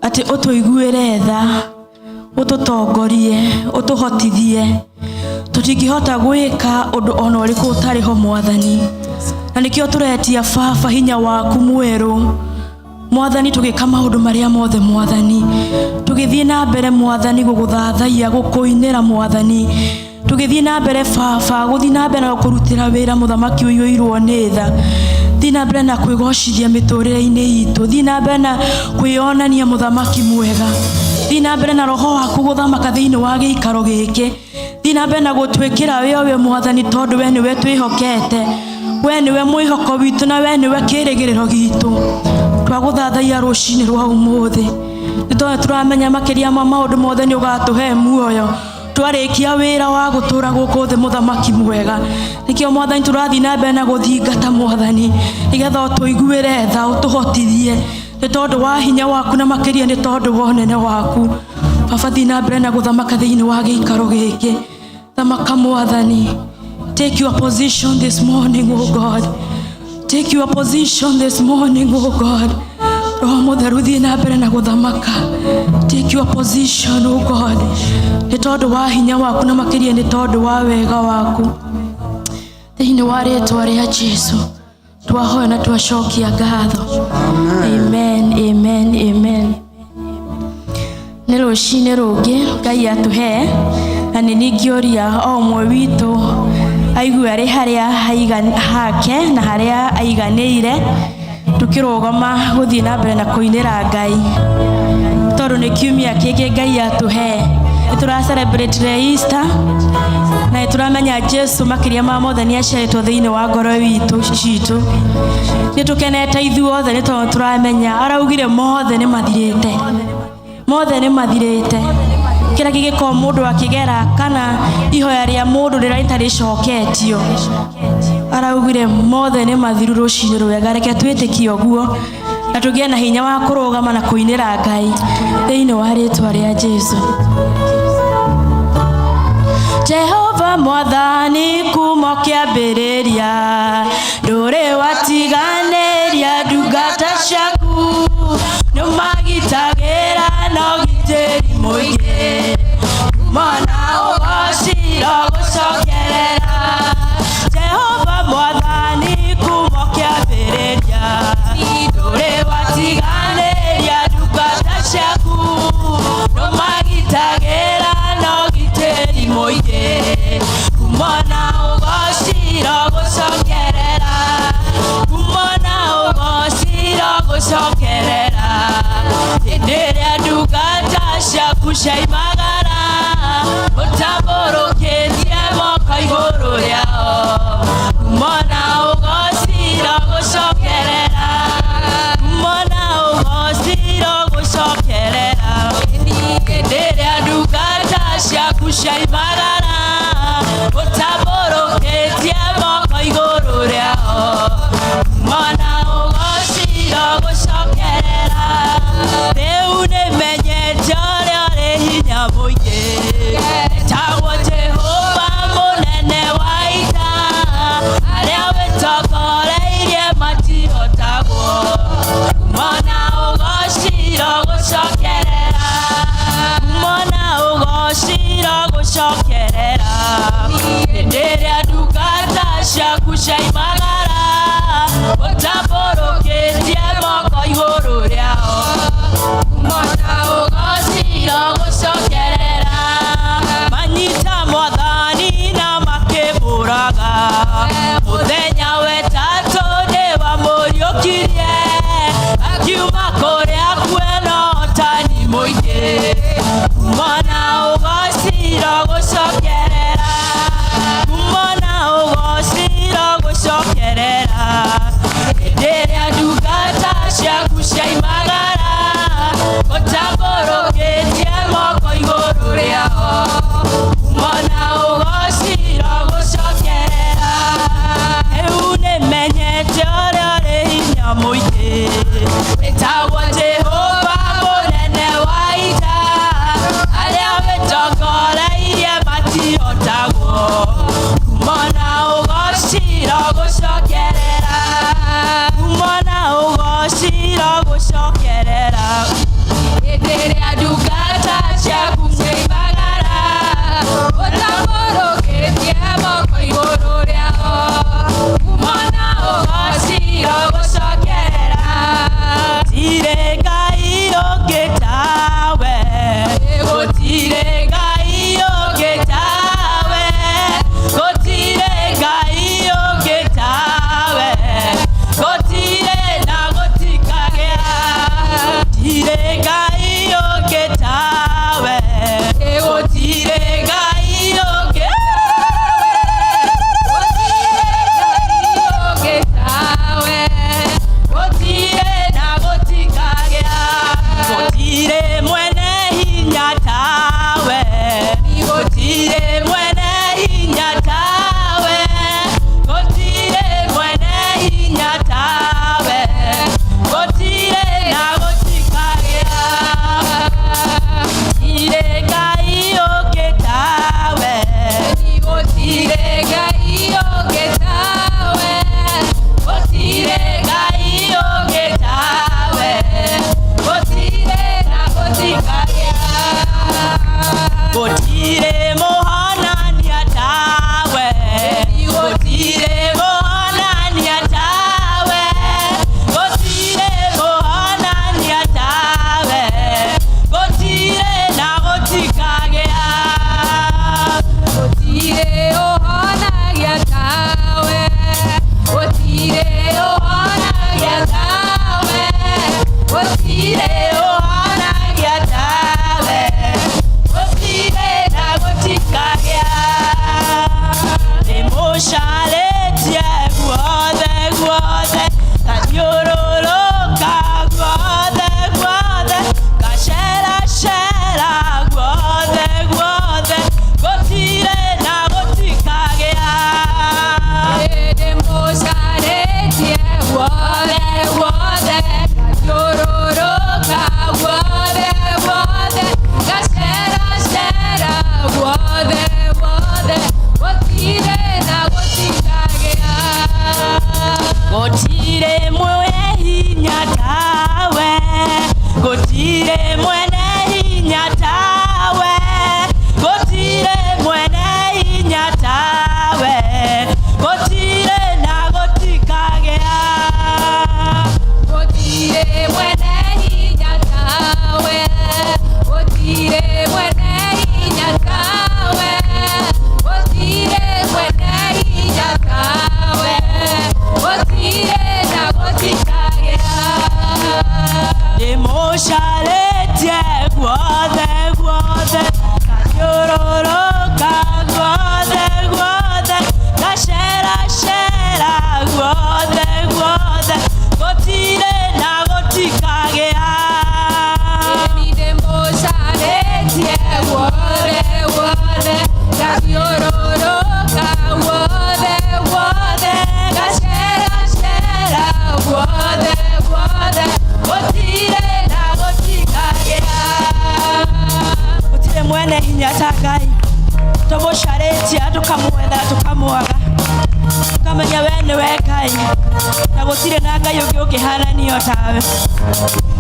ati utuiguire tha ututongorie utuhotithie tutingihota gwika undu ona uriku utariho mwathani na nikio turetia baba hinya waku mweru mwathani tugika maundu maria mothe mwathani tugithie na mbere mwathani guguthathaia gukuinira mwathani tugithie na mbere baba guthie na mbere kurutira wira muthamaki uyu irwo ni tha thina mbere na kwigocithia miturire-ini itu thina mbere na kwionania muthamaki mwega thina mbere na roho waku guthamaka thiini wa giikaro giki thina mbere na gutwikira we mwathani tondu we niwe twihokete we niwe mwihoko witu na we niwe kirigiriro gitu twaguthathaia rucini rwa umuthi nitone turamenya makiria ma maundu mothe ni ugatuhe muoyo twarikia wira wa gutura guku thi muthamaki mwega nikio mwathani turathi na mbere na guthingata mwathani nigetha utuiguire tha utuhotithie ni tondu wa hinya waku na makiria ni tondu wa nene waku baba thi na mbere na guthamaka thiini wa giikaro giki thamaka mwathani. Take your position this morning, oh God. Take your position this morning, oh God. Roho mutheru thi na mbere na guthamaka. Take your position, oh God. Ni tondu wa hinya waku na makiria ni tondu wa wega waku. Thiini wa ritwa ria Jesu twahoya na twacokia ngatho. Amen, amen, amen. Ni rucini rungi Ngai atuhe na ni ningioria o mwe witu aigue ari haria hake na haria aiganire tukirugama guthie na mbere na kuinira Ngai tondu ni kiumia kiki Ngai atuhe tura celebrate Easter na turamenya Jesu makiria ma mothe ni aciaritwo thiini wa ngoro witu citu ni tukenete ithuothe ni tondu turamenya araugire mothe ni mathirite kira gigiko mundu akigera kana ihoya ria mundu riraitari-coketio araugire mothe ni mathiru rucini rwega reke twitikie oguo na tugie na hinya wa kurugama na kuinira Ngai thiini wa ritwa ria Jesu. Jehova mwathani kuma kiambiriria nduri watiganiria ndungata ciaku numagitagira no gitiri muingi mana ugocira gucokerera Jehova mwathani kuma kiambiriria nduri watiganiria ndungata ciaku numagitagira no gitiri muingi mana ugocira gucokerera mana ugocira gucokerera ndiria ndungata ciaku ciaimagara utamburukitie moko iguru riao mana ugocira gucokerera mana ugocira gucokerera ndiria ndungata ciaku ciaimagara utamburukitie moko iguru riao mana ugocira gucokerera riu nimenyete uria ri hinya muingi tagwo Jehova munene wa ita aria witongoreirie matihotagwo mana ugocira gucokerera mana ugocira gucokerera ndiria ndungata ciaku ciaimagara utamburukitie moko iguru riao mana ugocira gucokerera manyita mwathani na makiburaga muthenya wetatu ni wamuriukirie akiuma kuria kwena utani muingi mana ugocira gucokerera mana ugocira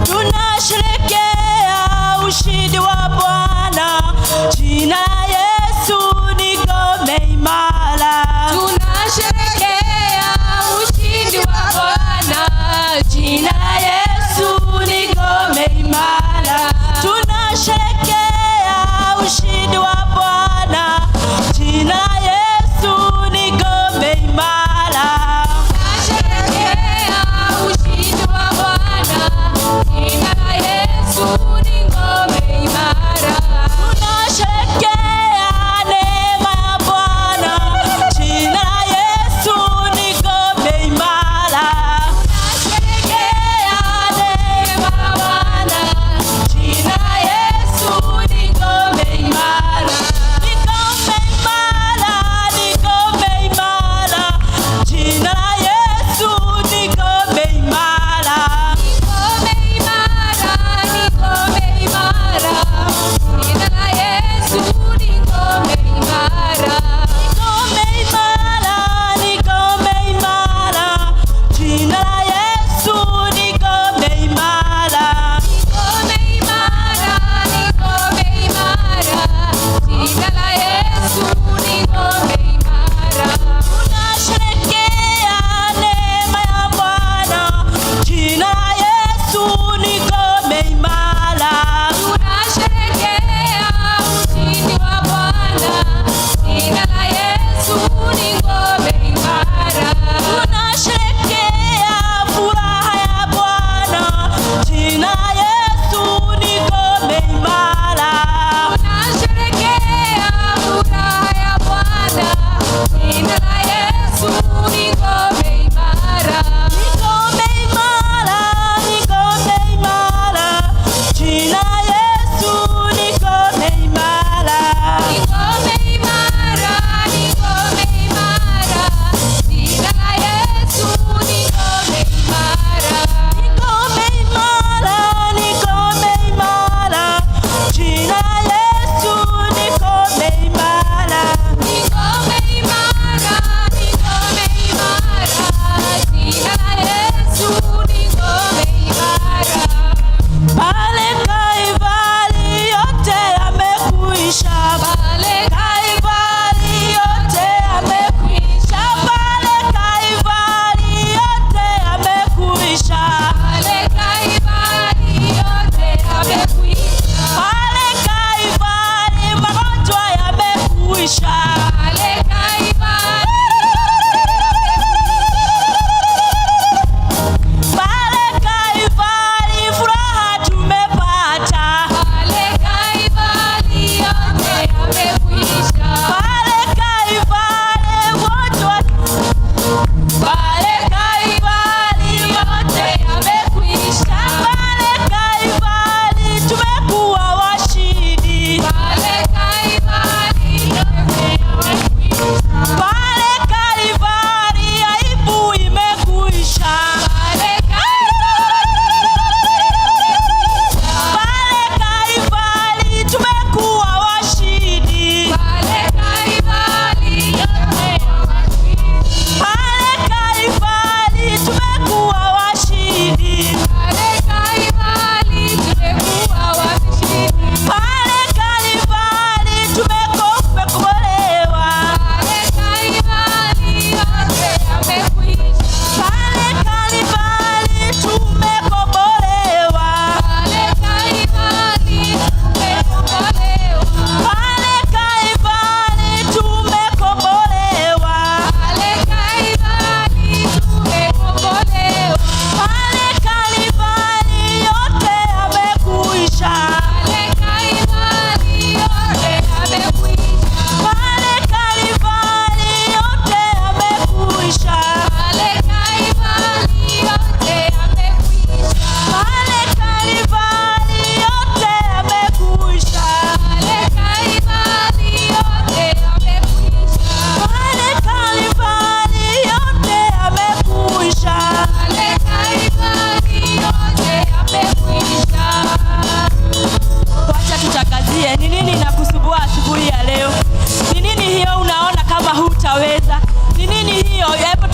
Tunasherehekea ushindi wa Bwana, jina la Yesu ni ngome imara. Tunasherehekea ushindi wa Bwana, jina la Yesu ni ngome imara. Tunasherehekea ushindi wa Bwana, jina la Yesu ni ngome imara. Tunasherehekea ushindi wa Bwana, jina la Yesu ni ngome imara. Tunasherehekea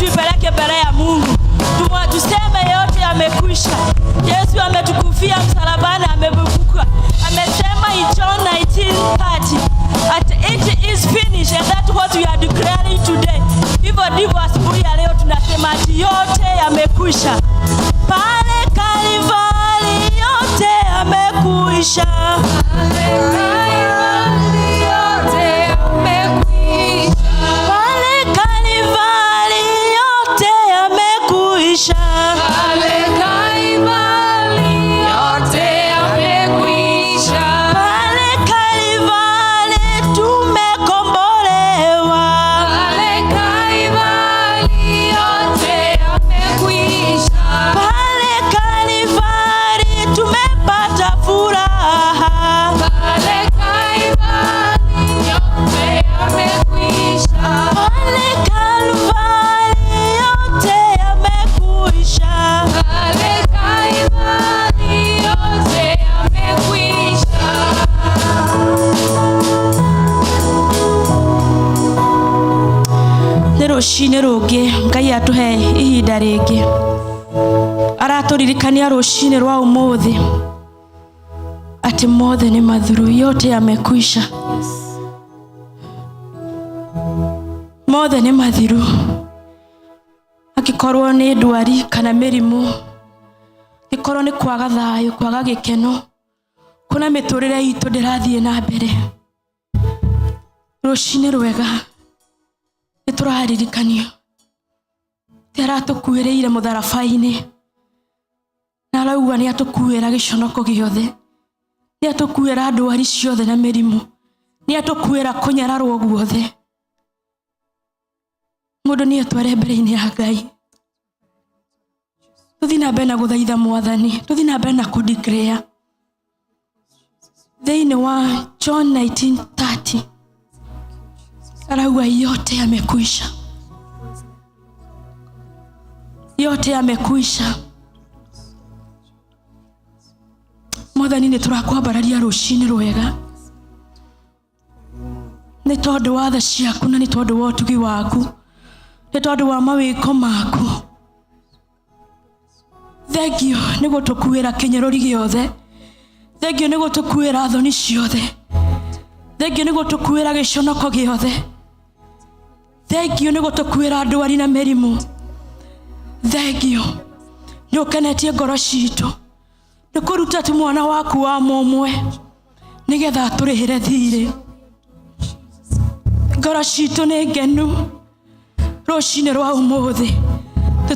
tuipeleke mbele ya Mungu. Tuseme yote yamekwisha. Yesu ametukufia msalabani, amefufuka. Amesema in John 19:30 at it is finished, and that's what we are declaring today. Hivyo ndivyo asubuhi ya leo tunasema ati yote yamekwisha. Pale Kalvari yote yamekwisha. Rucine rungi Ngai atuhe ihinda ringi, araturirikania rucine rwa umuthi ati mothe ni mathuru, yote yamekwisha. Mothe ni mathiru, akikorwo ni ndwari kana mirimu, gikorwo ni kwaga thayu, kwaga gikeno, kuna miturire itu ndirathie na mbere. Rucine rwega nituraririkanio teratukuireire mutharabaini, na arauga ni atukuira giconoko giothe, ni atukuira ndwari ciothe na mirimu, ni atukuira kunyararwo guothe. Mundu ni atware mbere-ini ya Ngai, tuthi na mbere na guthaitha Mwathani, tuthi na mbere na kudeclare thiini wa John 19:30 arauga yote yamekwisha, yote yamekwisha. Mwathani ni turakwambararia rucine rwega, ni tondu wa tha ciaku na ni tondu wa utugi waku, ni tondu wa mawiko maku. Thengio ni gutukuira kinyaruri giothe, thengio ni gutukuira thoni ciothe, thengio ni gutukuira giconoko giothe, thengio ni gutukuira ndwari na mirimu. Thengio ni ukenetie ngoro citu, ni kuruta tu mwana waku wa momwe nigetha turihire thiri. Ngoro citu ni ngenu rucine rwa umuthi,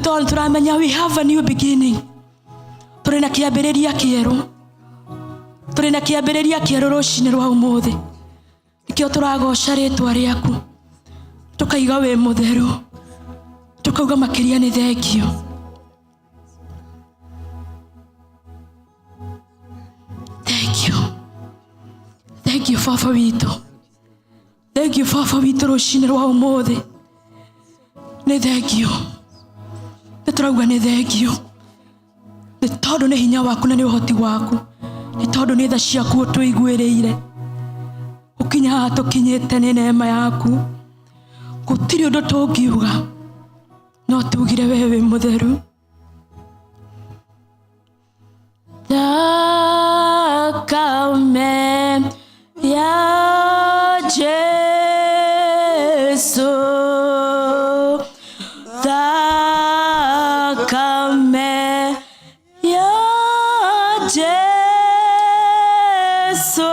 tondu turamenya we have a new beginning. Turina kiambiriria kieru, turina kiambiriria kieru rucine rwa umuthi. Nikio turagoca ritwa riaku, tukaiga we mutheru, tukauga makiria ni thengio. Thank you, thank you Baba witu, thank you Baba witu rucine rwa umuthi. Ni thengio, niturauga ni thengio, ni tondu ni hinya waku na ni uhoti waku, ni tondu ni tha ciaku tuiguiriire. Ukinya haha tukinyite ni neema yaku, gutiri undu tungiuga no tugire wewe mutheru. Thakame ya Jesu, thakame ya Jesu,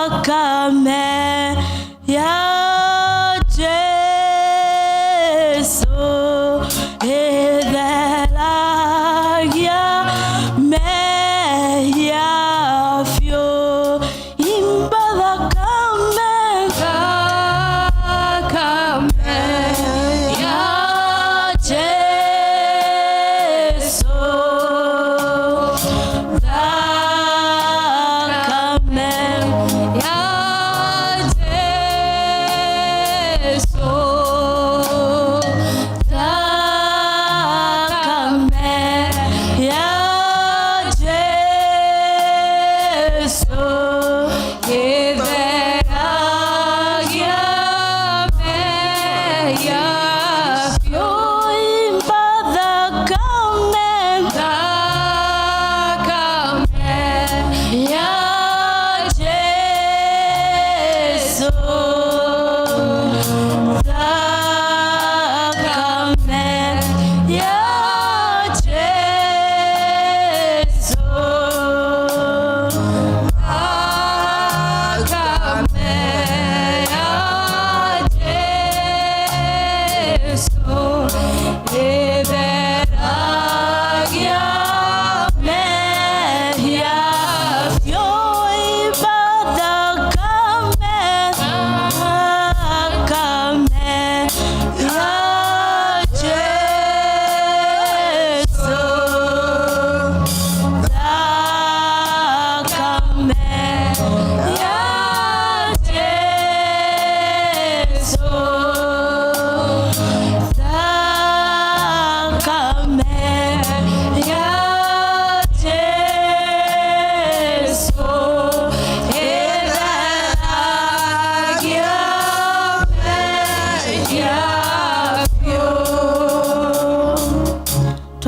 thakame ya Jesu, itheragia mehia biũ. Imba thakame, thakame ya Jesu, thakame ya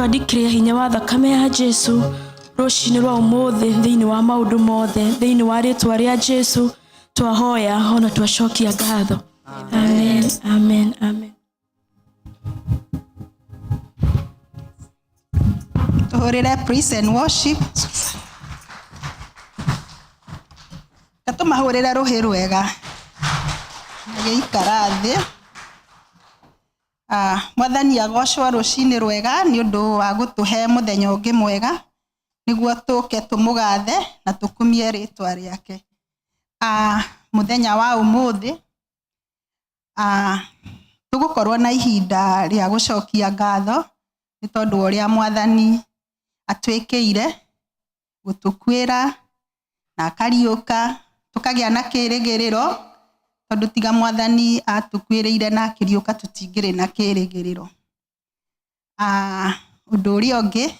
twandikire hinya wa thakame ya Jesu rucini rwa umuthi thiini wa maundu mothe thiini wa ritwa ria Jesu twahoya ona twacokia ngatho. Amen, amen, amen. Tuhurire praise and worship. Katumahurire ruhi rwega agiikara thi. Mwathani agocwo rucini rwega ni undu wa gutuhe muthenya ungi mwega niguo tuke tumugathe na tukumie ritwa riake. Muthenya wa umuthi tugukorwo na ihinda ria gucokia ngatho ni tondu uria Mwathani atwikire gutukwira na akariuka tukagia na kirigiriro tondu tiga Mwathani atukwirire na akiriuka tutingire na kirigiriro. Undu uria ungi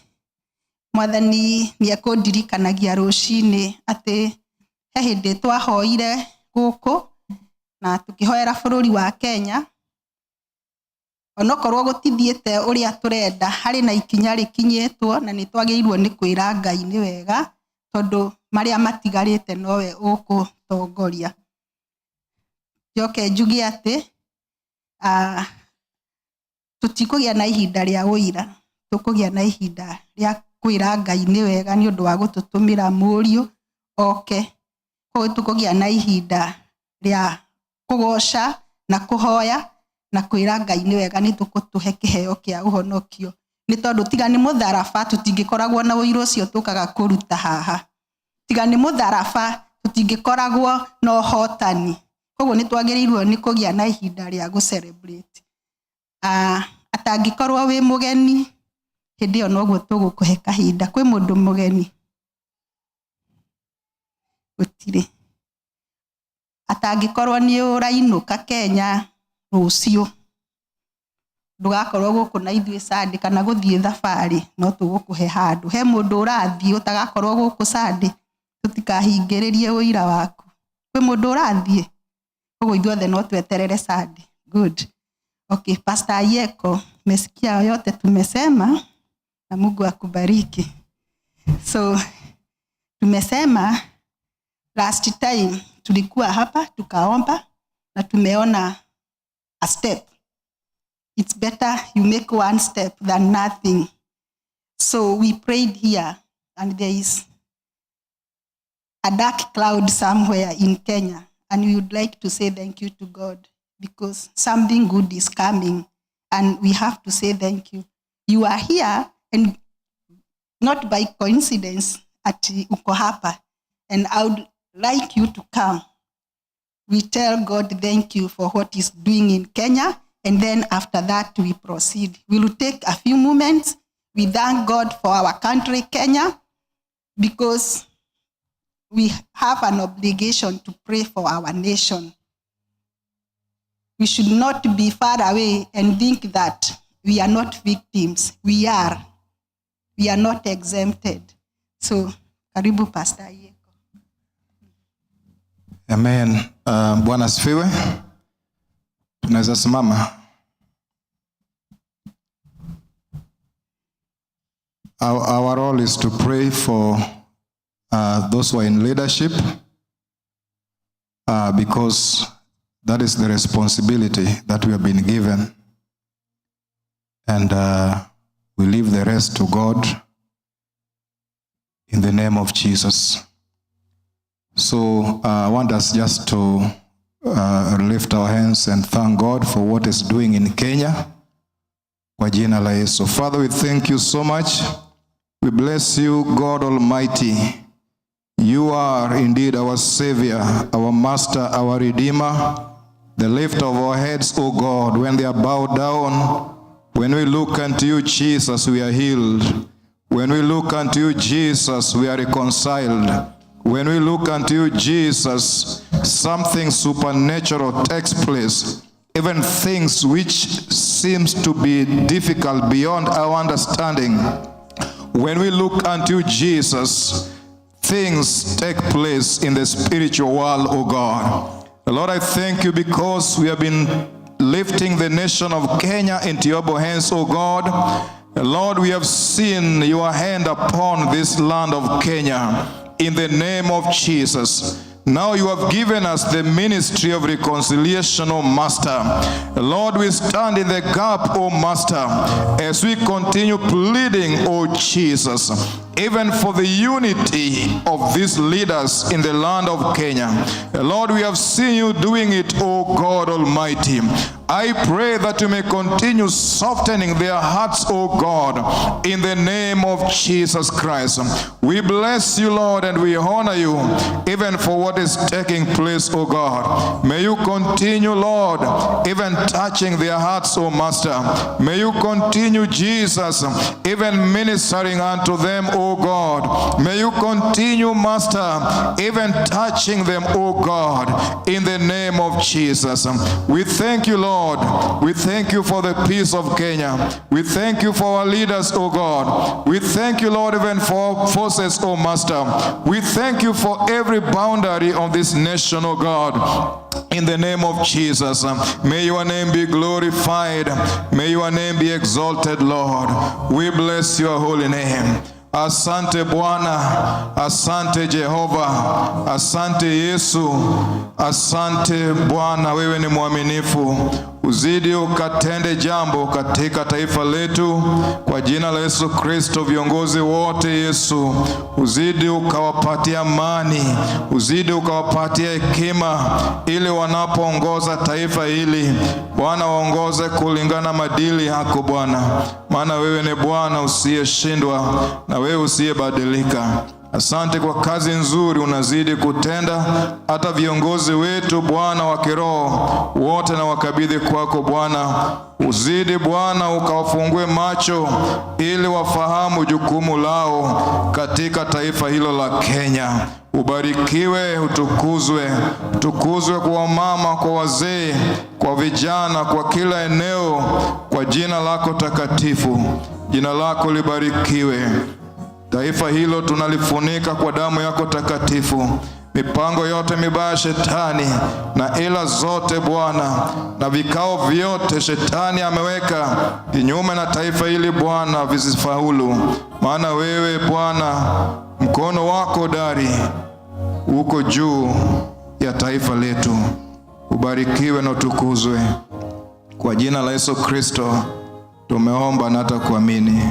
Mwathani ni akundirikanagia rucini ati he hindi twahoire guku na tukihoera bururi wa Kenya onokorwo gutithiete uria turenda hari na ikinya rikinyetwo na ni twagirirwo ni kwira Ngai ni wega tondu maria matigarite nowe ugutongoria. Joke njugi ati tutikugia na ihinda ria uira tukugia na ihinda ria kwira Ngai ni wega ni undu wa gututumira muriu oke ko tukugia na ihinda ria kugoca na kuhoya na kwira Ngai ni wega ni tukutuhe kiheo kia uhonokio ni tondu tiga ni mutharaba tutingikoragwo na uiru ucio tukaga kuruta haha. Tiga ni mutharaba tutingikoragwo na uhotani koguo ni twagirirwo ni kugia na ihinda ria gu celebrate. Atangikorwo wi mugeni hindi yo noguo tugukuhe kahinda. Kwi mundu mugeni gutire. Atangikorwo ni urainuka Kenya rucio ndugakorwo guku na ithue Sunday kana guthie thabari no tugukuhe handu. He mundu urathie utagakorwo guku Sunday tutikahingiririe uira waku. Kwi mundu urathie koguo ithuothe no tweterere Sunday. Good. Okay, Pastor Yeko, mesikia yote tumesema na Mungu akubariki. So tumesema last time tulikuwa hapa tukaomba na tumeona a step. It's better you make one step than nothing. So we prayed here and there is a dark cloud somewhere in Kenya and we would like to say thank you to God because something good is coming and we have to say thank you. You are here and not by coincidence at uko hapa and I would like you to come. We tell God thank you for what he's doing in Kenya and then after that we proceed. We will take a few moments. We thank God for our country Kenya because we have an obligation to pray for our nation. We should not be far away and think that we are not victims. We are. We are not exempted. So, karibu Pastor Yeko. Amen. Bwana asifiwe. Tunaweza simama. Our role is to pray for those who are in leadership because that is the responsibility that we have been given. And we leave the rest to God in the name of Jesus. So I want us just to lift our hands and thank God for what He's doing in Kenya. Kwa jina la Yesu. Father, we thank you so much. We bless you, God Almighty. You are indeed our Savior, our Master, our Redeemer, the lift of our heads, O God. When they are bowed down, when we look unto you, Jesus, we are healed. When we look unto you, Jesus, we are reconciled. When we look unto you, Jesus, something supernatural takes place. Even things which seems to be difficult beyond our understanding. When we look unto you, Jesus, things take place in the spiritual world, O God. Lord, I thank you because we have been lifting the nation of Kenya into your hands, O God. Lord, we have seen your hand upon this land of Kenya in the name of Jesus. Now you have given us the ministry of reconciliation, O Master. Lord, we stand in the gap, O Master, as we continue pleading, O Jesus, even for the unity of these leaders in the land of Kenya. Lord, we have seen you doing it, O God Almighty. I pray that you may continue softening their hearts, O God, in the name of Jesus Christ. We bless you, Lord, and we honor you, even for what is taking place, O God. May you continue, Lord, even touching their hearts, O Master. May you continue, Jesus, even ministering unto them, O God. May you continue, Master, even touching them, O God, in the name of Jesus. We thank you, Lord. We thank you for the peace of Kenya. We thank you for our leaders, O God. We thank you, Lord, even for our forces, O Master. We thank you for every boundary of this nation, O God. In the name of Jesus, may your name be glorified. May your name be exalted, Lord. We bless your holy name. Asante Bwana, asante Jehova, asante Yesu, asante Bwana, wewe ni mwaminifu. Uzidi ukatende jambo katika taifa letu kwa jina la Yesu Kristo. Viongozi wote, Yesu, uzidi ukawapatia amani, uzidi ukawapatia hekima, ili wanapoongoza taifa hili, Bwana, waongoze kulingana madili yako Bwana, maana wewe ni Bwana usiyeshindwa na wewe usiyebadilika. Asante kwa kazi nzuri unazidi kutenda, hata viongozi wetu Bwana wa kiroho wote na wakabidhi kwako Bwana. Uzidi Bwana ukawafungue macho ili wafahamu jukumu lao katika taifa hilo la Kenya. Ubarikiwe, utukuzwe, utukuzwe kwa mama, kwa wazee, kwa vijana, kwa kila eneo, kwa jina lako takatifu. Jina lako libarikiwe. Taifa hilo tunalifunika kwa damu yako takatifu. Mipango yote mibaya shetani na ila zote Bwana na vikao vyote shetani ameweka kinyume na taifa hili Bwana visifaulu. Maana wewe Bwana, mkono wako dari uko juu ya taifa letu. Ubarikiwe na utukuzwe. Kwa jina la Yesu Kristo tumeomba na hata kuamini.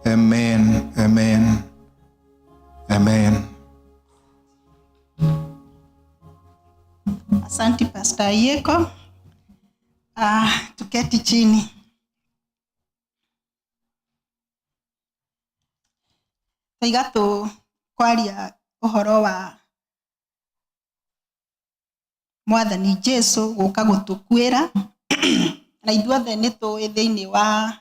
Amen, amen, amen. Asante Pastor Yeko. Tuketi chini. Taigato kwaria uhoro wa Mwathani Jesu guka gutukwira na ithuothe nĩ tũĩ thĩinĩ wa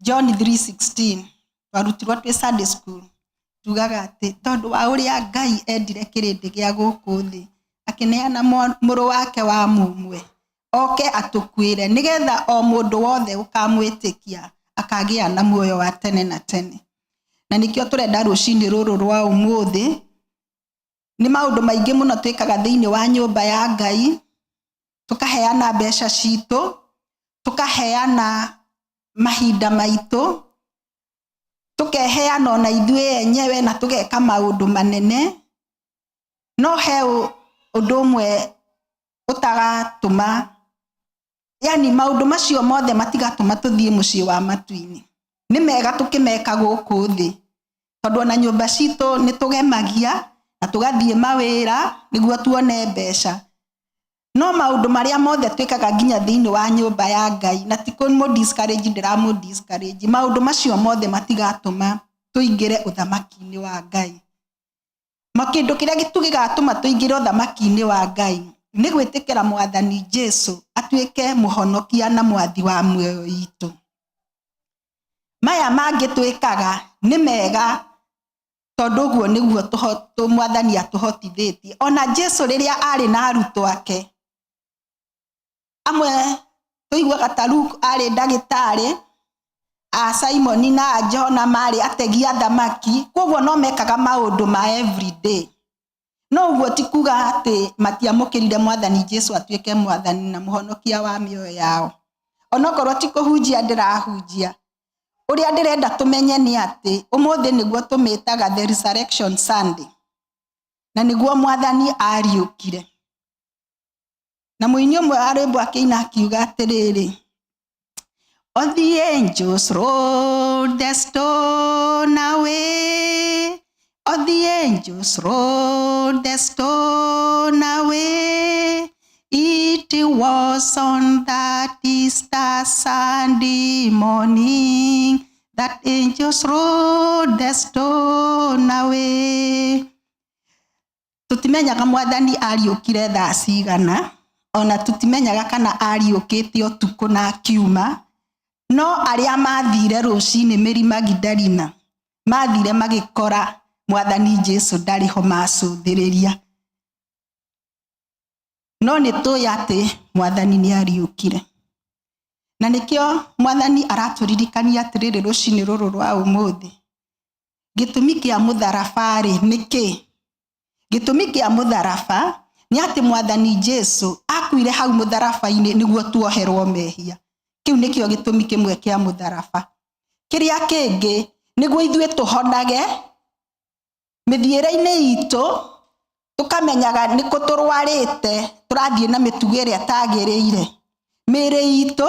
John 3:16 twarutirwo twĩ Sunday school tugaga atĩ tondũ wa ũrĩa Ngai endire kĩrĩndĩ gĩa gũkũ thĩ akĩneana mũrũ wake wa mũmwe oke atũkwĩre nĩgetha o mũndũ wothe ũkamwĩtĩkia akagĩa na muoyo wa tene na tene. Na nĩkĩo tũrenda rũcinĩ rũrũ rwa ũmũthĩ, nĩ maũndũ maingĩ mũno twĩkaga thĩinĩ wa nyũmba ya Ngai, tukaheana mbeca citũ, tukaheana mahinda maitũ, tukeheana ona ithuĩ enyewe na tugeka maũndũ manene, no he ũndũ ũmwe ũtagatũma, yani maũndũ macio mothe matigatũma tũthiĩ mũciĩ wa matu-inĩ. Nĩ mega tũkĩmeka gũkũ thĩ, tondũ ona nyũmba citũ nĩ tũgemagia na tũgathiĩ mawĩra nĩguo tuone mbeca. No maũndũ marĩa mothe twĩkaga nginya thĩinĩ wa nyũmba ya Ngai, na tiko mo discourage ndĩramo discourage, maũndũ macio mothe matigatũma tũingĩre ũthamaki-inĩ wa Ngai. Makĩndũ kĩrĩa gĩtũgĩgatũma tũingĩre ũthamaki-inĩ wa Ngai nĩ gwĩtĩkĩra Mwathani Jesu atuĩke mũhonokia na mwathi wa muoyo witũ. Maya mangĩ twĩkaga nĩ mega tondũ ũguo nĩguo Mwathani atũhotithĩtie. Ona Jesu rĩrĩa arĩ na arutwo ake, amwe tũiguaga ta Luke arĩ ndagĩtarĩ, Simoni na Johana marĩ ategi a thamaki, koguo no mekaga maũndũ ma everyday. No ũguo ti kuga atĩ matiamũkĩrire Mwathani Jesu atuĩke mwathani na mũhonokia wa mĩoyo yao. Onokorwo ti kũhunjia ndĩrahunjia, uria ndirenda tumenye ni ati umuthi niguo tumitaga the resurrection Sunday, na niguo mwathani ariukire. Na muini umwe arembo akiina akiuga atiriri, all the angels rolled the stone away, all the angels rolled the stone away. It was on that Easter Sunday morning that angels rolled the stone away. Tutimenyaga mwathani ariukire thaa cigana, ona tutimenyaga kana ariukite utuku na kiuma, no aria mathire rucini Mary Magdalena mathire magikora mwathani Jesu ndari ho macuthiriria. No nitui ati mwathani ni ariukire, na nikio mwathani araturirikania atiriri rucini ruru rwa umuthi. Gitumi kia mutharaba ri niki? Gitumi kia mutharaba ni ati mwathani Jesu akuire hau mutharaba-ini niguo tuoherwo mehia. Kiu nikio gitumi kimwe kia mutharaba. Kiria kingi niguo ithue tuhonage mithiire-ini itu, tukamenyaga niko turwarite turathie na mitugo iria tagiriire. Miri itu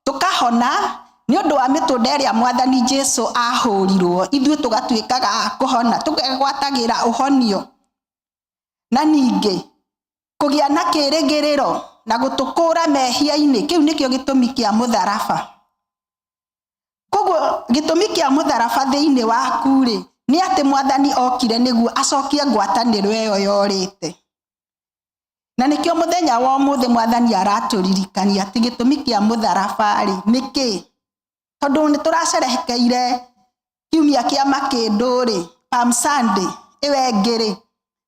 tukahona ni undu wa mitunda iria mwathani Jesu ahurirwo, ithue tugatuikaga kuhona, tugegwatagira uhonio. Na ningi kugia na kirigiriro na gutukura mehia-ini, kiu nikio gitumi kia mutharaba. Koguo gitumi kia mutharaba thiini waku ri ni ati mwathani okire niguo acokie ngwataniro iyo yorite. Na nikio muthenya wa umuthi mwathani araturirikania ati gitumi kia mutharaba ri niki? Tondu ni turacerekeire kiumia kia makindu ri, Palm Sunday iwe ngiri,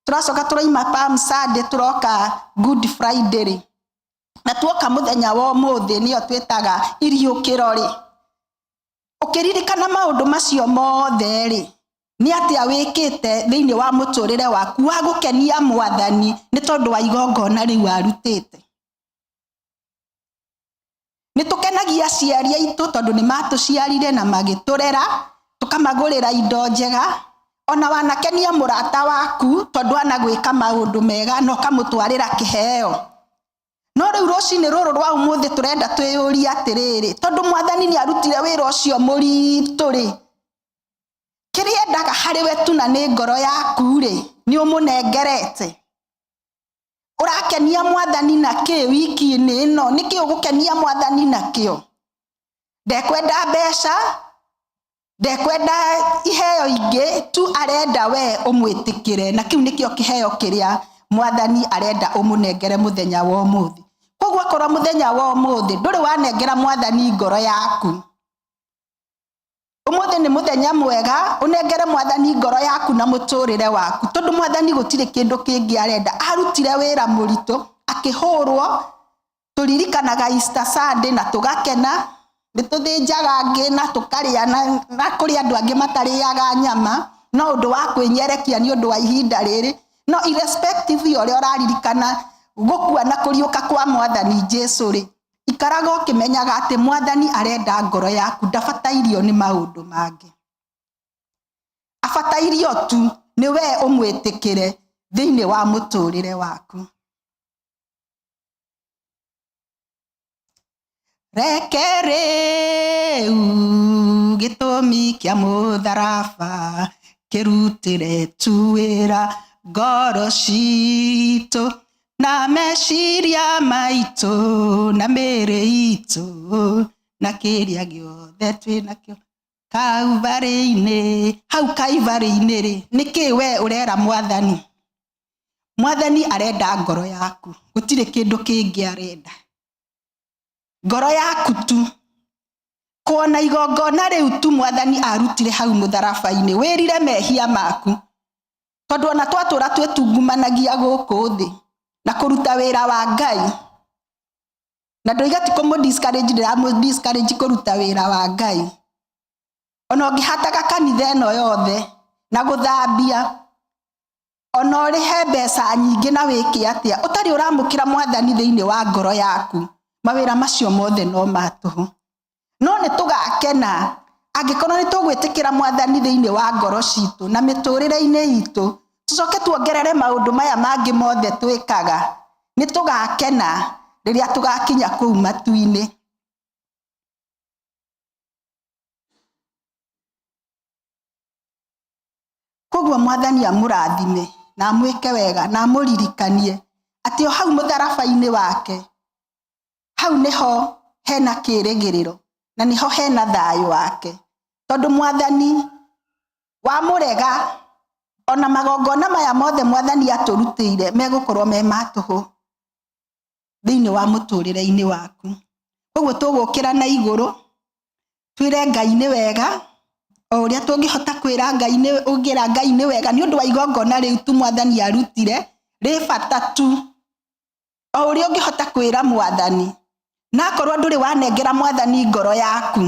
turacoka turaima Palm Sunday turoka Good Friday ri, na tuoka muthenya wa umuthi niyo twitaga iriukiro ri. Ukiririkana maundu macio mothe ri ni ati awikite thiini wa muturire waku wa gukenia mwathani ni tondu wa igongona riu arutite. Ni tukenagia aciari aitu tondu ni matuciarire na magiturera, tukamagurira indo njega. Ona wanakenia murata waku tondu anagwika maundu mega no kamutwarira kiheo. No riu rucini ruru rwa umuthi turenda twiyuria atiriri, tondu mwathani ni arutire wira ucio muritu ri, kiria endaga hari we tu na ni ngoro yaku ri ni umunengerete. Urakenia mwathani na ki wiki-ini ino? Niki ugukenia mwathani na kio? Ndekwenda mbeca, ndekwenda iheo ingi, tu arenda we umwitikire, na kiu nikio kiheo kiria mwathani arenda umunengere muthenya wa umuthi. Koguo korwo muthenya wa umuthi nduri wanengera mwathani ngoro yaku, umuthi ni muthenya mwega unengere mwathani ngoro yaku na muturire waku, tondu mwathani gutire kindu kingi arenda. Arutire wira muritu akihurwo, turirikanaga Easter Sunday na tugakena, nituthinjaga ngi na tukaria na kuri andu angi matariaga nyama, no undu wa kwinyerekia ni undu wa ihinda riri. No irrespective ya uria uraririkana gukua na kuriuka kwa mwathani Jesu ri, ikaraga ukimenyaga ati mwathani arenda ngoro yaku, ndabatairio ni maundu mangi. Abatairio tu ni we umwitikire thiini wa muturire waku. Reke riu gitumi kia mutharaba kirutire tu wira ngoro citu na meciria maitu na mĩĩrĩ itu na kĩrĩa gĩothe twĩnakĩo Kalvari-inĩ. Hau Kalvari-inĩ rĩ, nĩkĩ we ũrera mwathani? Mwathani arenda ngoro yaku, gũtirĩ kĩndũ kĩngĩ arenda. Ngoro yaku tu. Kuona igongona rĩu tu mwathani arutire hau mũtharaba-inĩ, wĩrire mehia maku. Tondu ona twatũra twĩtungumanagia gũkũ thĩ na kũruta wĩra wa Ngai, na ndoiga ti kũmũ-discourage, ndĩramũ-discourage kũruta wĩra wa Ngai. Ona ũngĩhataga kanitha ĩno yothe na gũthambia, ona ũrĩhe mbeca nyingĩ na wĩke atĩa, ũtarĩ ũramũkĩra mwathani thĩinĩ wa ngoro yaku, mawĩra macio mothe no matũhũ. No nĩ tũgakena Angĩkorwo nĩ tũgwĩtĩkĩra mwathani thĩinĩ wa ngoro citũ na mĩtũrĩre-inĩ itũ, tũcoke tuongerere maũndũ maya mangĩ mothe twĩkaga, nĩ tũgakena rĩrĩa tũgakinya kũu matu-inĩ. Koguo mwathani amũrathime na amwĩke wega na amũririkanie atĩ o hau mũtharaba-inĩ wake, hau nĩho hena kĩĩrĩgĩrĩro na nĩho hena thayũ wake, tondũ mwathani wamũrega, ona magongona maya mothe mwathani atũrutĩire megũkorwo me matũhũ thĩinĩ wa mũtũrĩre-inĩ waku. Koguo tũgũkĩra na igũrũ twĩre Ngai nĩ wega, o ũrĩa tũngĩhota kwĩra Ngai nĩ wega nĩ ũndũ wa igongona rĩu tu mwathani arutire rĩ bata tu. O ũrĩa ũngĩhota kwĩra mwathani, na akorwo ndũrĩ wanengera mwathani ngoro yaku,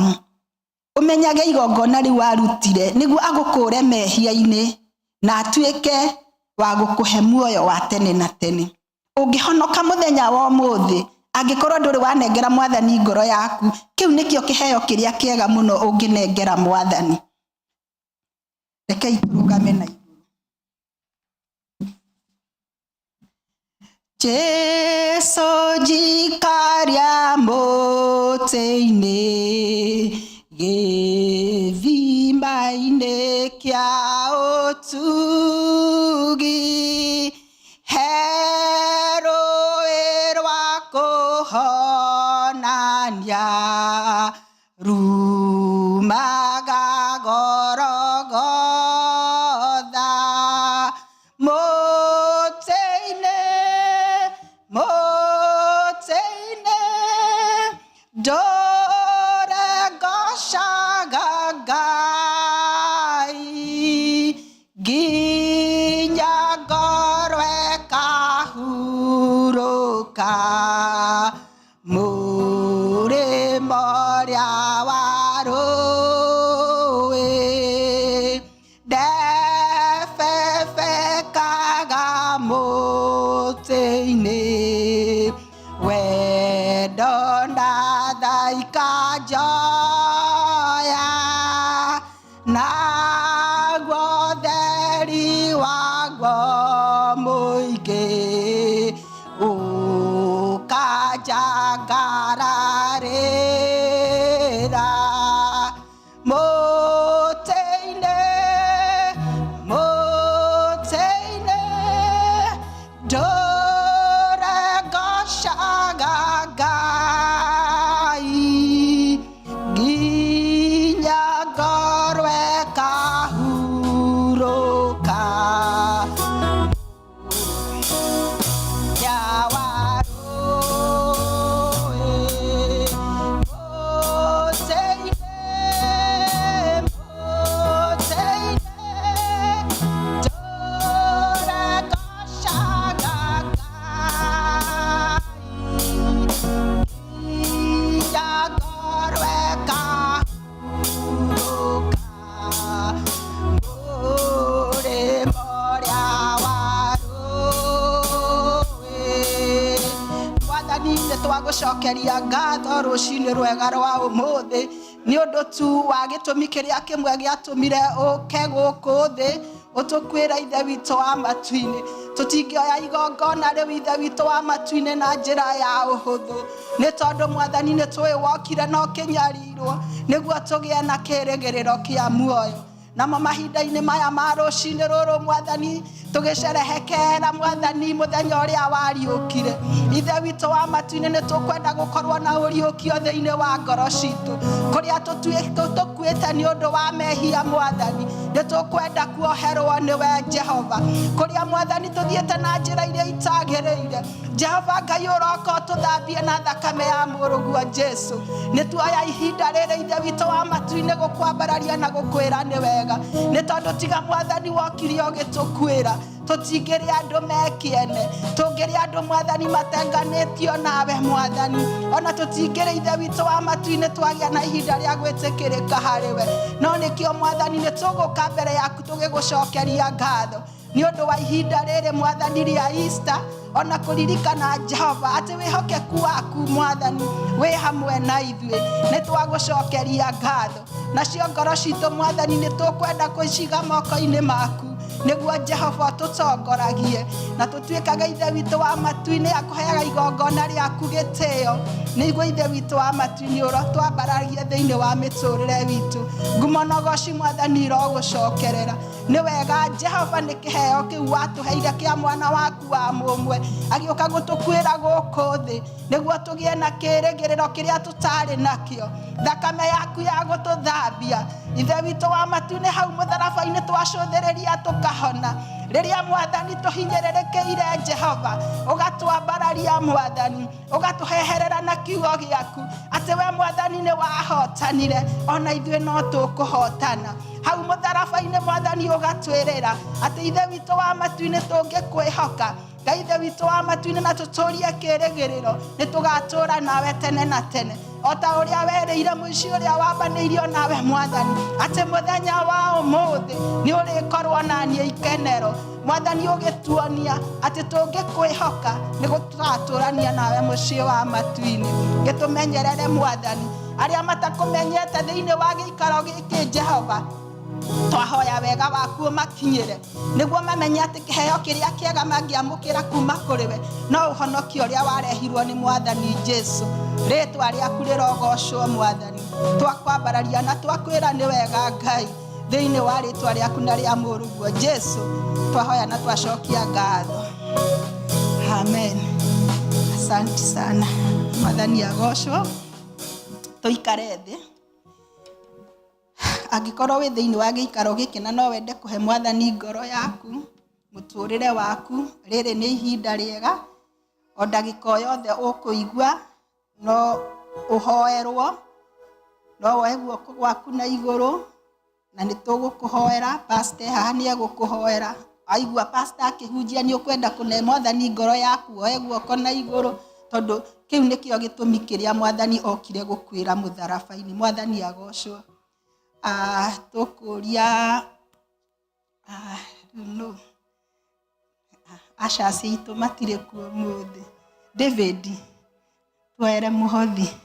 ũmenyage igongona rĩu arutire nĩguo agũkũre mehia-inĩ na atuĩke wa gũkũhe muoyo wa tene na tene. Ũngĩhonoka mũthenya wa ũmũthĩ, angĩkorwo ndũrĩ wanengera mwathani ngoro yaku, kĩu nĩkĩo kĩheo kĩrĩa kĩega mũno ũngĩnengera mwathani. Rekei tũrũgame na igũrũ. Jesu jikaria mũtĩ-inĩ, gĩthima-inĩ kĩa ũtugi, he rũĩ rwa kũhonania rumaga Gologotha. Mũtĩ-inĩ ndũregocaga Ngai, nginya ngoro ĩkahurũka mũrĩmo ũrĩa wa rũĩ. Ndebebekaga mũtĩ-inĩ, wendo na tha ikanjoya, naguo ũtheri waguo mũingĩ ũkanjangararĩra. Mũtĩ-inĩ ndũregocaga Ngai, nginya ngoro ĩkahurũka wa rũĩ. Twagũcokeria ngatho rũcinĩ rwega rwa ũmũthĩ nĩ ũndũ tu wa gĩtũmi kĩrĩa kĩmwe gĩatũmire ũke gũkũ thĩ ũtũkwĩra Ithe witũ wa matu-inĩ. Tũtingĩoya igongona rĩu Ithe witũ wa matu-inĩ na njĩra ya ũhũthũ, nĩ tondũ mwathani nĩ tũĩ wokire na ũkĩnyarirwo nĩguo tũgĩe na kĩĩrĩgĩrĩro kĩa muoyo. Namo mahinda-inĩ maya ma rũcinĩ rũrũ mwathani, tũgĩcerehekera mwathani mũthenya ũrĩa wariũkire, Ithe witũ wa matu-inĩ nĩ tũkwenda gũkorwo na ũriũkio thĩinĩ wa ngoro citũ, kũrĩa tũkuĩte nĩ ũndũ wa mehia mwathani. Nĩ tũkwenda kuoherwo nĩwe Jehova, kũrĩa mwathani tũthiĩte na njĩra iria itagĩrĩire. Jehova Ngai ũroka ũtũthambie na thakame ya mũrũguo Jesu. Nĩ tuoya ihinda rĩrĩ Ithe witũ wa matu-inĩ gũkwambararia na gũkwĩra nĩ wega, nĩ tondũ tiga mwathani wokire ũgĩtũkwĩra, tũtingĩrĩ andũ mekĩene, tũngĩrĩ andũ mwathani matenganĩtio nawe mwathani, ona tũtingĩrĩ Ithe witũ wa matu-inĩ twagĩa na ihinda rĩa gwĩtĩkĩrĩka harĩwe. No nĩkĩo mwathani nĩ tũgũka mbere yaku tũgĩgũcokeria ngatho ni undu wa ihinda riri mwathani ria Easter, ona kuririkana Jehova ati wihokeku waku mwathani wi hamwe na ithue. Ni twagucokeria ngatho nacio ngoro citu mwathani ni tukwenda kuciga moko-ini maku niguo Jehova tutongoragie na tutuikaga ithe witu wa matu-ini akuheaga igongona riaku gitio. Niguo ithe witu wa matu-ini urotwambaragia thiini wa miturire witu. Ngumo na goci mwathani irogucokerera. Ni wega Jehova ni kiheo kiu watuheire kia mwana waku wa mumwe agiuka gutukwira guku thi niguo tugie na kirigiriro kiria tutari nakio. Thakame yaku ya gututhambia ithe witu wa matu-ini hau mutharaba-ini twacuthiriria tukahona. Riria mwathani tuhinyirirekeire Jehova ugatwambararia mwathani ugatuheherera na kiugo giaku ati we mwathani ni wahotanire ona ithue no tukuhotana. Hau mutharaba-ini mwathani ugatwirira ati ithe witu wa matu-ini tungikwihoka Ngai witu wa matu-ini na tuturie kirigiriro ni tugatura nawe tene na tene. Ota uria wereire muici uria wambaniirio nawe mwathani ati muthenya wa umuthi ni urikorwo nanie ikenero. Mwathani ugituonia ati tungikwihoka ni guturaturania nawe muci wa matu-ini. Gitumenyerere mwathani aria matakumenyete thiini wa giikaro giki Jehova, twahoya wega waku makinyire niguo mamenye ati kiheo kiria kiega mangiamukira kuma kuri we no uhonokio uria warehirwo ni mwathani Jesu. Ritwa riaku rirogocwo mwathani, twakwambararia na twakwira ni wega Ngai thiini wa ritwa riaku na ria muruguo Jesu twahoya na twacokia ngatho. Amen. Asante sana. Mwathani agocwo. Tuikare thi. Angikorwo wi thiini wa giikaro giki na no wende kuhe mwathani ngoro yaku muturire waku, riri ni ihinda riega o ndagika yothe ukuigua no uhoerwo, no woe guoko gwaku na iguru na ni tugukuhoera. Pastor haha ni agukuhoera. Aigua pastor akihunjia ni ukwenda kune mwathani ngoro yaku woe guoko na iguru tondu kiu nikio gitumi kiria mwathani okire gukwira mutharaba-ini. Mwathani agocwo. Tukuria no asha citu matire kuo muthi. David twere muhothi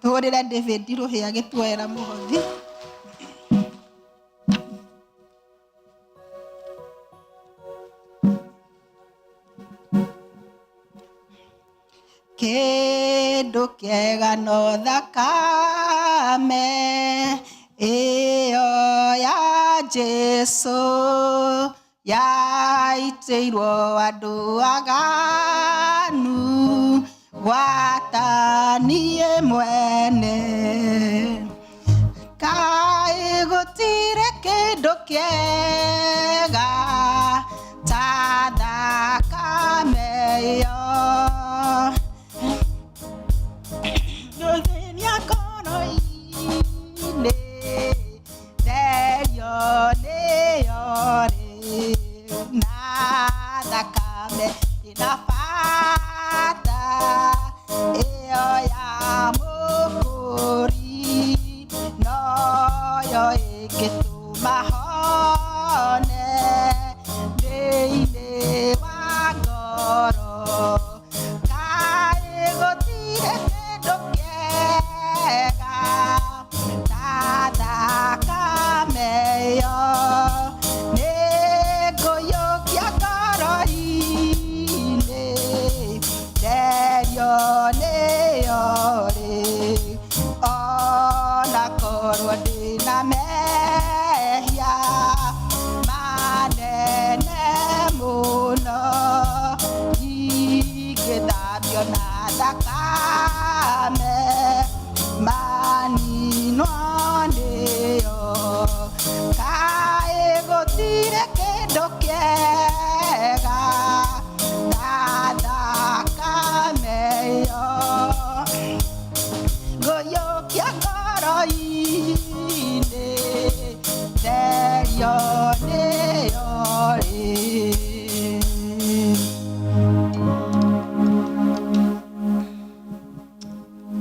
turire David ruhi agitwera muhothi. Kindu kiega no thakame iyo ya Jesu yaiteirwo andu aganu gwatanie mwene. Kai gutire kindu kiega ta thakame iyo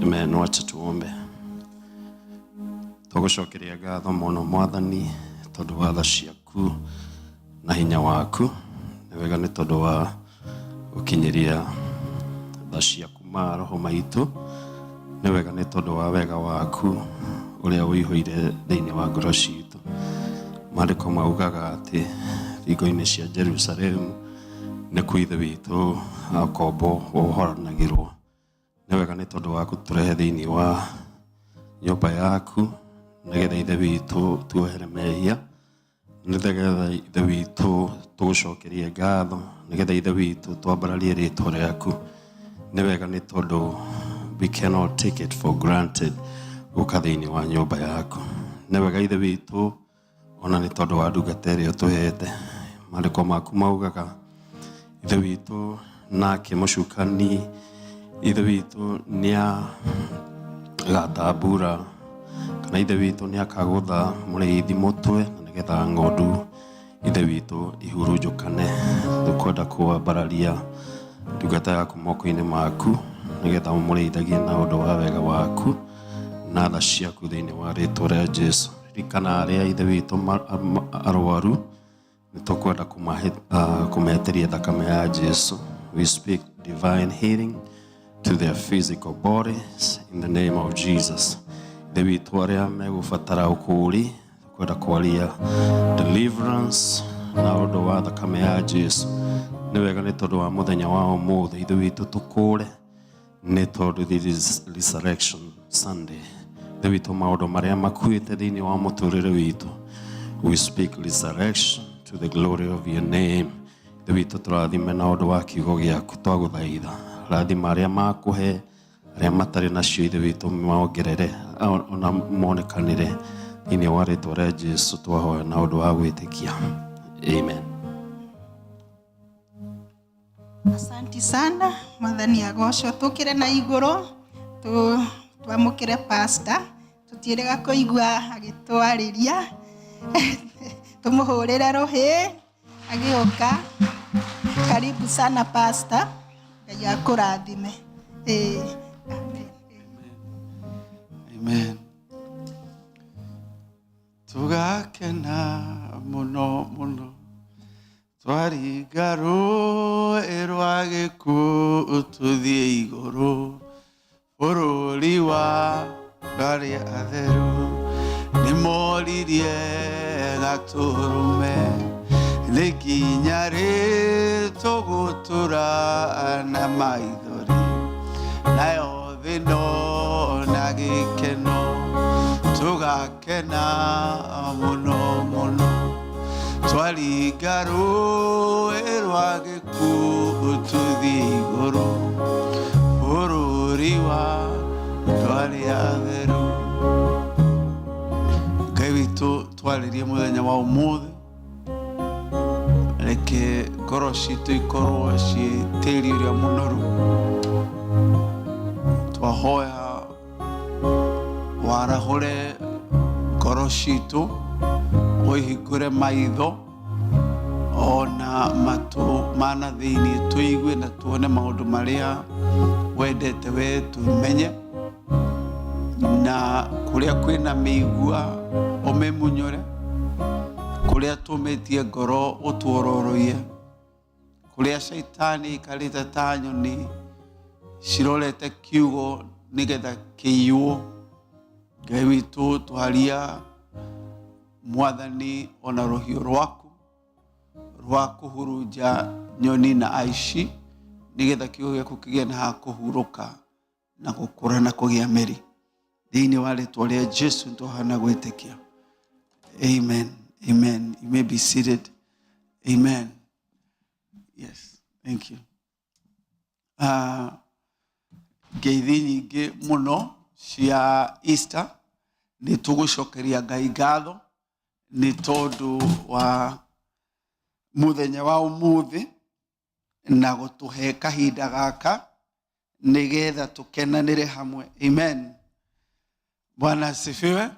Amen. Wacha tuombe. Tugucokeria ngatho muno mwathani tondu watho ciaku na hinya waku. Nĩ wega nĩ tondũ wa gũkinyĩria tha ciaku ma roho maitũ. Nĩ wega nĩ tondũ wa wega waku ũrĩa ũihũire thĩinĩ wa ngoro citũ. Maandĩko maugaga atĩ thingo-inĩ cia Jerusalemu nĩkuo ithe witũ Jakobo wohoranagĩrwo. Nĩ wega nĩ tondũ wa gũtũrehe thĩinĩ wa nyũmba yaku nĩgetha ithe witũ tuohere mehia, nĩgetha ithe witũ tũgũcokerie ngatho, nĩgetha ithe witũ twambararie rĩĩtwa rĩaku. Nĩ wega nĩ tondũ we cannot take it for granted gũka thĩinĩ wa nyũmba yaku. Nĩ wega ithe witũ ona nĩ tondũ wa ndungata ĩrĩa ũtũhete. Maandĩko maku maugaga ithe witũ nake mũcukani ithe witũ nĩa gatambura kana ithe witũ nĩ akagũtha mũrĩithi mũtwe na nĩgetha ng'ondu ithe witũ ihurunjũkane. Tũkwenda kwambararia ndungata yaku moko-inĩ maku nĩgetha ũmũrĩithagie na ũndũ wa wega waku na tha ciaku thĩinĩ wa rĩĩtwa rĩa Jesũ. Ririkana arĩa ithe witũ arwaru, nĩ tũkwenda kũmeheteria thakame ya Jesũ. We speak divine healing to their physical bodies in the name of Jesus. Ithe witũ arĩa megũbatara ũkũũri, tũkwenda kwaria deliverance na ũndũ wa thakame ya Jesũ. Nĩ wega nĩ tondũ wa mũthenya wa ũmũthĩ ithe witũ tũkũũre, nĩ tondũ this is Resurrection Sunday. Ithe witũ maũndũ marĩa makuĩte thĩinĩ wa mũtũrĩre witũ, we speak resurrection to the glory of your name. Ithe witũ tũrathime na ũndũ wa kiugo gĩaku, twagũthaitha rathima arĩa makũhe, arĩa matarĩ nacio ithe witũ mongerere ona monekanĩre thĩinĩ wa rĩĩtwa rĩa Jesũ twahoya na ũndũ wa gwĩtĩkia. Amen. Asanti sana, Mwathani agocwo. Tukire na igũrũ twamũkĩre pastor, tũtiĩrĩga kũigua agĩtwarĩria. Tũmũhũrĩre rũhĩ agĩũka. Karibu sana pastor, Ngai akũrathime. Amen. Tugakena mũno mũno twaringa rũĩ rwa gĩkuũ tũthiĩ igũrũ, bũrũri wa arĩa atheru nĩmoririe gatũrũme, nĩ nginya rĩ tũgũtũra na maithori, nayo thĩ no na gĩkeno tũgakena mũno mũno twaringa rũĩ rwa gĩkuũ tũthiĩ igũrũ, bũrũri wa arĩa atheru. Ngai witũ twarĩrie mũthenya wa ũmũthĩ, reke ngoro citũ ikorwo ciĩ tĩĩri ũrĩa mũnoru. Twahoya warahũre ngoro citũ, ũihingũre maitho ona matũ mana thĩinĩ, tũigue na tuone maũndũ marĩa wendete we tũmenye, na kũrĩa kwĩna mĩigua ũmĩmunyũre, kũrĩa tũmĩtie ngoro ũtuororoie, kũrĩa shaitani ikarĩte ta nyoni cirorete kiugo nĩgetha kĩiywo. Ngai witũ twaria Mwathani ona rũhiũ rwaku rwa kũhurunja nyoni na aici, nĩgetha kiugo gĩaku kĩgĩe na ha kũhurũka na gũkũra na kũgĩa mĩri. Thĩinĩ wa rĩĩtwa rĩa Jesũ tũhana gwĩtĩkia. Amen. Amen. You may be seated. Amen. Yes. Thank you. Ngeithi nyingĩ mũno cia Easter nĩ tũgũcokeria Ngai ngatho nĩ tondũ wa mũthenya wa ũmũthĩ na gũtũhe kahinda gaka nĩgetha tũkenanĩre hamwe. Amen. Bwana asifiwe.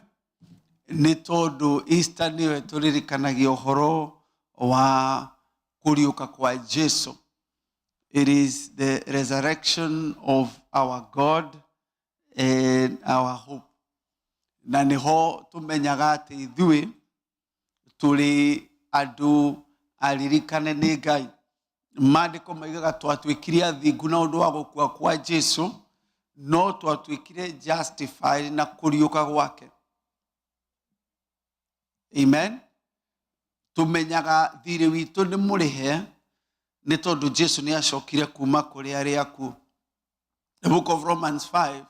Nĩ tondũ Easter nĩyo tũririkanagia ũhoro wa kũriũka kwa Jesũ. It is the resurrection of our God and our hope. Na nĩho tũmenyaga atĩ ithuĩ tũrĩ andũ aririkane nĩ Ngai. Maandĩko maigaga twatuĩkire athingu na ũndũ wa gũkua kwa Jesũ, no twatuĩkire justified na kũriũka gwake. Amen. Tumenyaga thirĩ witũ nĩ mũrĩhe nĩ tondũ Jesũ nĩ acokire kuma kũrĩ arĩa akuũ. The book of Romans 5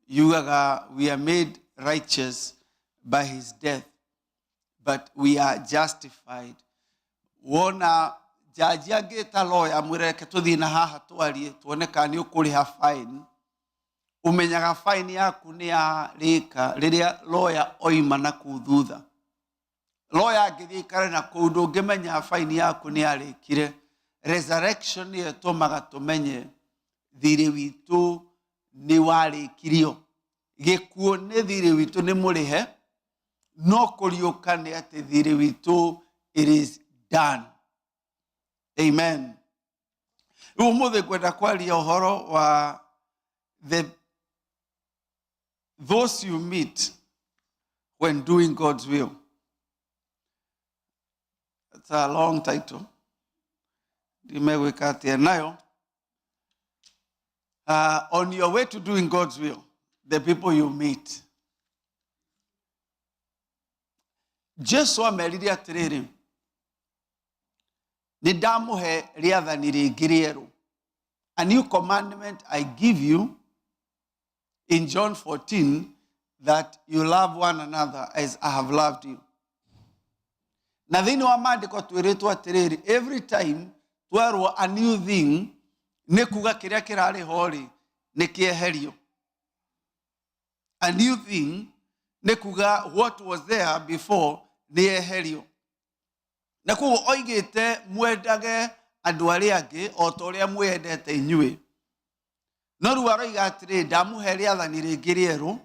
yugaga we are made righteous by his death, but we are justified. Wona jaji angĩta lawyer mwĩreke tũthiĩ na haha twarie tuone kana nĩ ũkũrĩha fine, umenyaga fine yaku nĩ ya rĩka rĩrĩa lawyer oima na kũu thutha. Lawyer angĩthiĩ ikare na kũu ndũngĩmenya fine yaku nĩ yarĩkire. Resurrection nĩ ĩtũmaga tũmenye thirĩ witũ nĩ warĩkirio. Gĩkuũ nĩ thirĩ witũ nĩ mũrĩhe, no kũriũka nĩ atĩ thirĩ witũ it is done. Amen. Rĩu ũmũthĩ ngwenda kwaria ũhoro wa those you meet when doing God's will. It's a long title. Nimeweka atia nayo. On your way to doing God's will, the people you meet. Jesu amerire atĩrĩrĩ, nĩndamũhe rĩathani rĩngĩ rĩerũ. A new commandment I give you in John 14, that you love one another as I have loved you. Na thĩinĩ wa maandĩko twĩrĩtwo atĩrĩrĩ, every time twerwo a new thing, nĩ kuga kĩrĩa kĩrarĩ ho rĩ nĩ kĩeherio. A new thing nĩ kuga what was there before nĩ eherio. Na kuga oigĩte mwendage andũ arĩa angĩ o ta ũrĩa mwendete inyuĩ. No rĩu aroiga atĩrĩ, ndamũhe rĩathani rĩngĩ rĩerũ,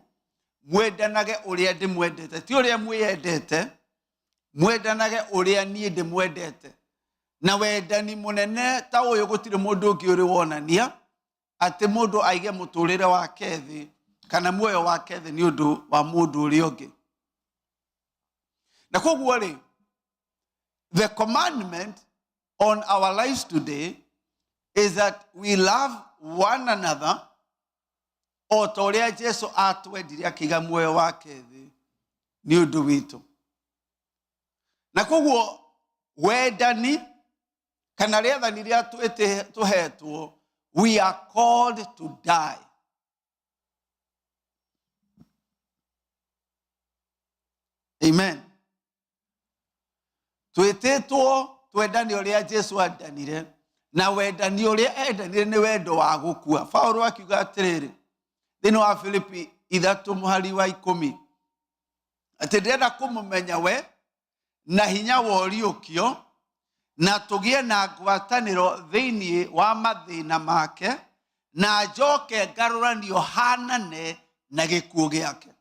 mwendanage ũrĩa ndĩmwendete. Ti ũrĩa mwĩendete, mwendanage ũrĩa niĩ ndĩmwendete. Na wendani mũnene ta ũyũ gũtirĩ mũndũ ũngĩ ũrĩ wonania, atĩ mũndũ aige mũtũrĩre wake thĩ kana muoyo wake thĩ nĩ ũndũ wa mũndũ ũrĩa ũngĩ. Na koguo rĩ, the commandment on our lives today is that we love one another o ta ũrĩa Jesũ atwendire akĩiga muoyo wake thĩ nĩ ũndũ witũ. Na koguo wendani kana rĩathani rĩrĩa tũhetwo, we are called to die. Amen. Twĩtĩtwo twendani ũrĩa Jesũ endanire, na wendani ũrĩa endanire nĩ wendo wa gũkua. Paulo akiuga atĩrĩrĩ thĩinĩ wa Filipi 3:10, atĩ ndĩrenda kũmũmenya we na hinya wa ũriũkio, na tũgĩe na ngwatanĩro thĩinĩ wa mathĩna make, na njoke ngarũranio hanane na gĩkuũ gĩake.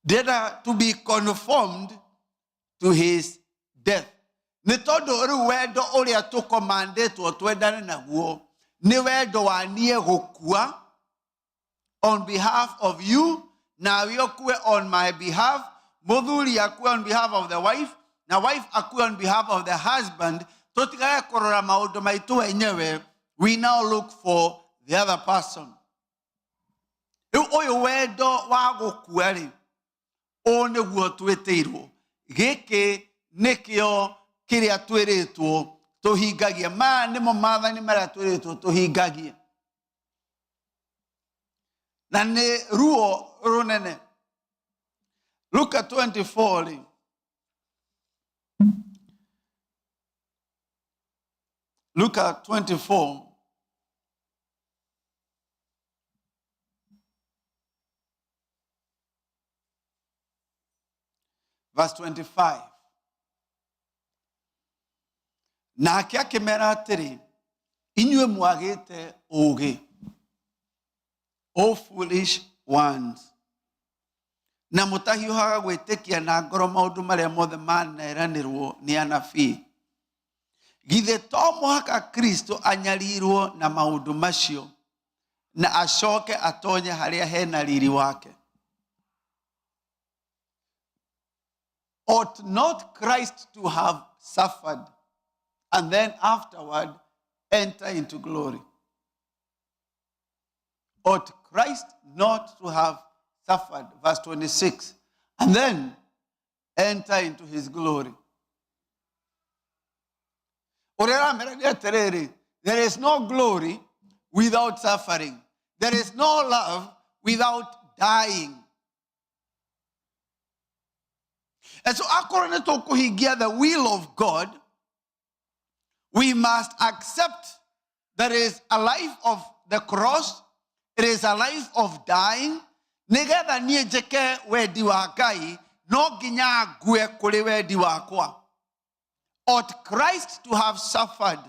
Ndĩrenda to be conformed to his death. Nĩ tondũ rĩu wendo ũrĩa tũkomandĩtwo twendane naguo nĩ wendo wa niĩ gũkua on behalf of you, na wĩokue on my behalf, mũthuri akue on behalf of the wife, na wife akue on behalf of the husband. Tũtigage kũrora maũndũ maitũ wenyewe, we now look for the other person. Rĩu ũyũ wendo wa gũkua rĩ, ũũ nĩguo twĩtĩirwo. Gĩkĩ nĩkĩo kĩrĩa twĩrĩtwo tũhingagie. Maya nĩmo maathani marĩa twĩrĩtwo tũhingagie. Na nĩ ruo rũnene. Luka 24 rĩ, Luka 24 verse 25. Nake akĩmera atĩrĩ, inyuĩ mwagĩte ũũgĩ, O foolish ones, na mũtahiũhaga gwĩtĩkia na ngoro maũndũ marĩa mothe maneranĩrwo nĩ anabii. Githĩ to mũhaka Kristo anyarirwo na maũndũ macio, na acoke atonye harĩa hena riri wake? ought not Christ to have suffered and then afterward enter into glory? Ought Christ not to have suffered, verse 26, and then enter into his glory? There is no glory without suffering. There is no love without dying. And so according to the will of God, we must accept there is a life of the cross, it is a life of dying. Nigetha nie njeke wedi wa Ngai, no nginya ngue kuri wedi wakwa. Ought Christ to have suffered?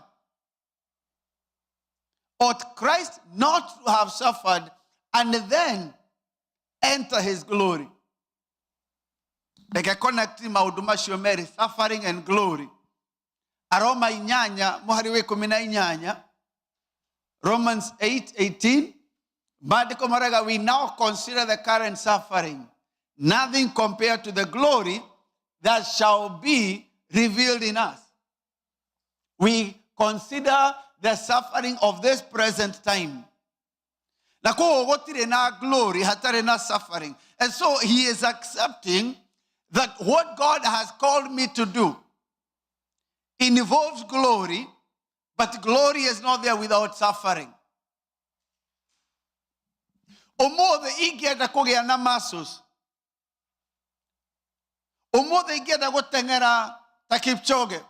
Ought Christ not to have suffered and then enter his glory? Like a connecting maudumasho Mary, suffering and glory. Aroma inyanya, muhariwe kumina inyanya. Romans 8:18. We now consider the current suffering nothing compared to the glory that shall be revealed in us. We consider the suffering of this present time. Na kuogotire na glory, hatare na suffering. And so he is accepting that what God has called me to do involves glory, but glory is not there without suffering. Omothe ingenda kugea na masos. Omothe ingenda gutengera ta Kipchoge.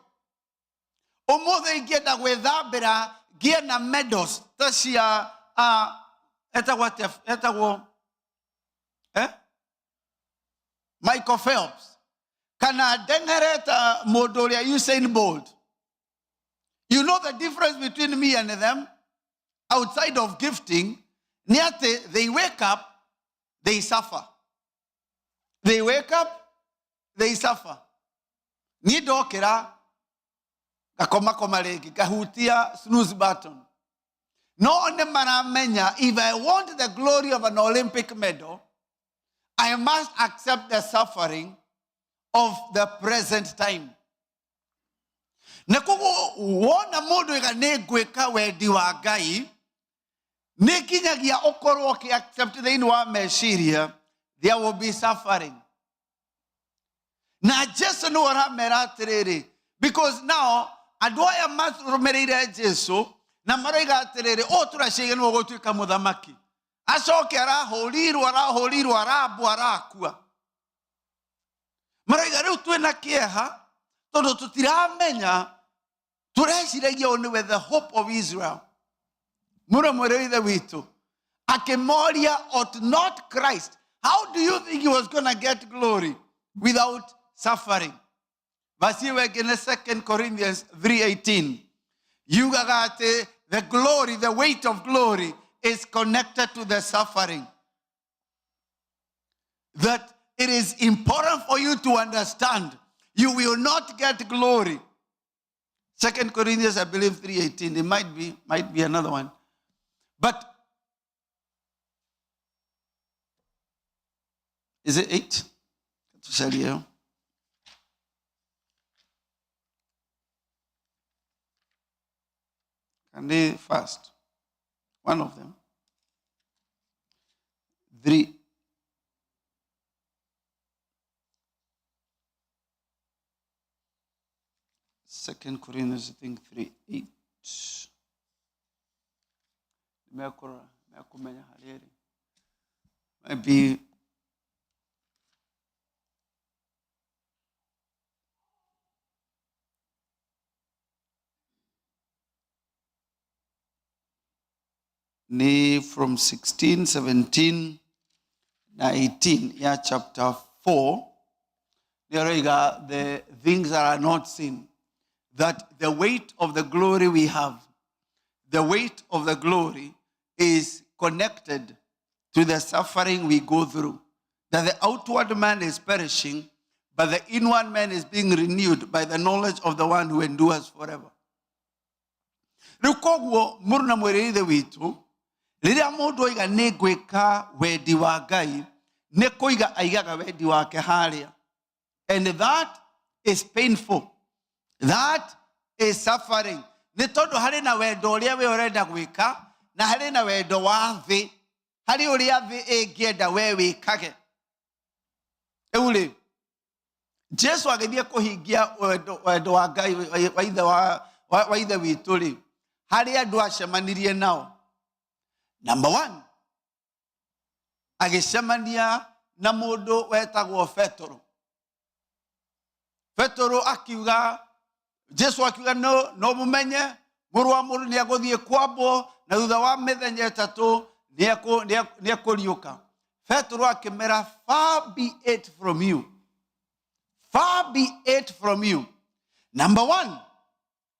Omothe ingenda gwithambira ngie na medals ta cia Michael Phelps. Kana ndengere ta mundu uria Usain Bolt. You know the difference between me and them outside of gifting. They wake up, they suffer. They wake up, they suffer. Ni dokera gakoma legi gahutia snooze button. No one maramenya, if I want the glory of an Olympic medal, I must accept the suffering of the present time. Nakugo wona modu ega negweka wedi wa Ngai. Nekinyagia okoro ki accept the inwa meshiria, there will be suffering. Na Jesu no ramera terere, because now adoya mas romerira Jesu na maraiga terere o turashege no gotuika muthamaki. Acoke araholiru arabu arakua. Maraiga riu twina kieha tondu tutiramenya tureshiragia only with the hope of Israel. Akemoria ought not Christ. How do you think he was going to get glory without suffering? Verse 2 Corinthians 3:18. The glory, the weight of glory is connected to the suffering. That it is important for you to understand. You will not get glory. 2 Corinthians, I believe 3:18. It might be another one. But is it 8? Can they fast? One of them. 3. Second Corinthians, I think 3:8. Maybe from 16, 17, 19, chapter 4, there are the things that are not seen. That the weight of the glory we have, the weight of the glory is connected to the suffering we go through. That the outward man is perishing, but the inward man is being renewed by the knowledge of the one who endures forever. Rukogwo muruna mwerere witu, riria mundu oiga ningwika wedi wa Ngai, ni kuiga aigaga wedi wake haria. And that is painful. That is suffering. Nĩ tondũ harĩ na wendo ũrĩa we ũrenda gwĩka, na harĩ na wendo wa thĩ, harĩ ũrĩa thĩ ĩngĩenda we wĩkage. Rĩu rĩ, Jesu agĩthiĩ kũhingia wendo wa Ngai wa ithe witũ rĩ, harĩ andũ acemanirie nao. Number one, agĩcemania na mũndũ wetagwo Petero. Petero akiuga, Jesu akiuga no mũmenye mũrũ wa mũndũ nĩegũthiĩ kwambwo na thutha wa mĩthenya ĩtatũ nĩekũriũka. Petero akĩmera, far be it from you. Far be it from you. Number one,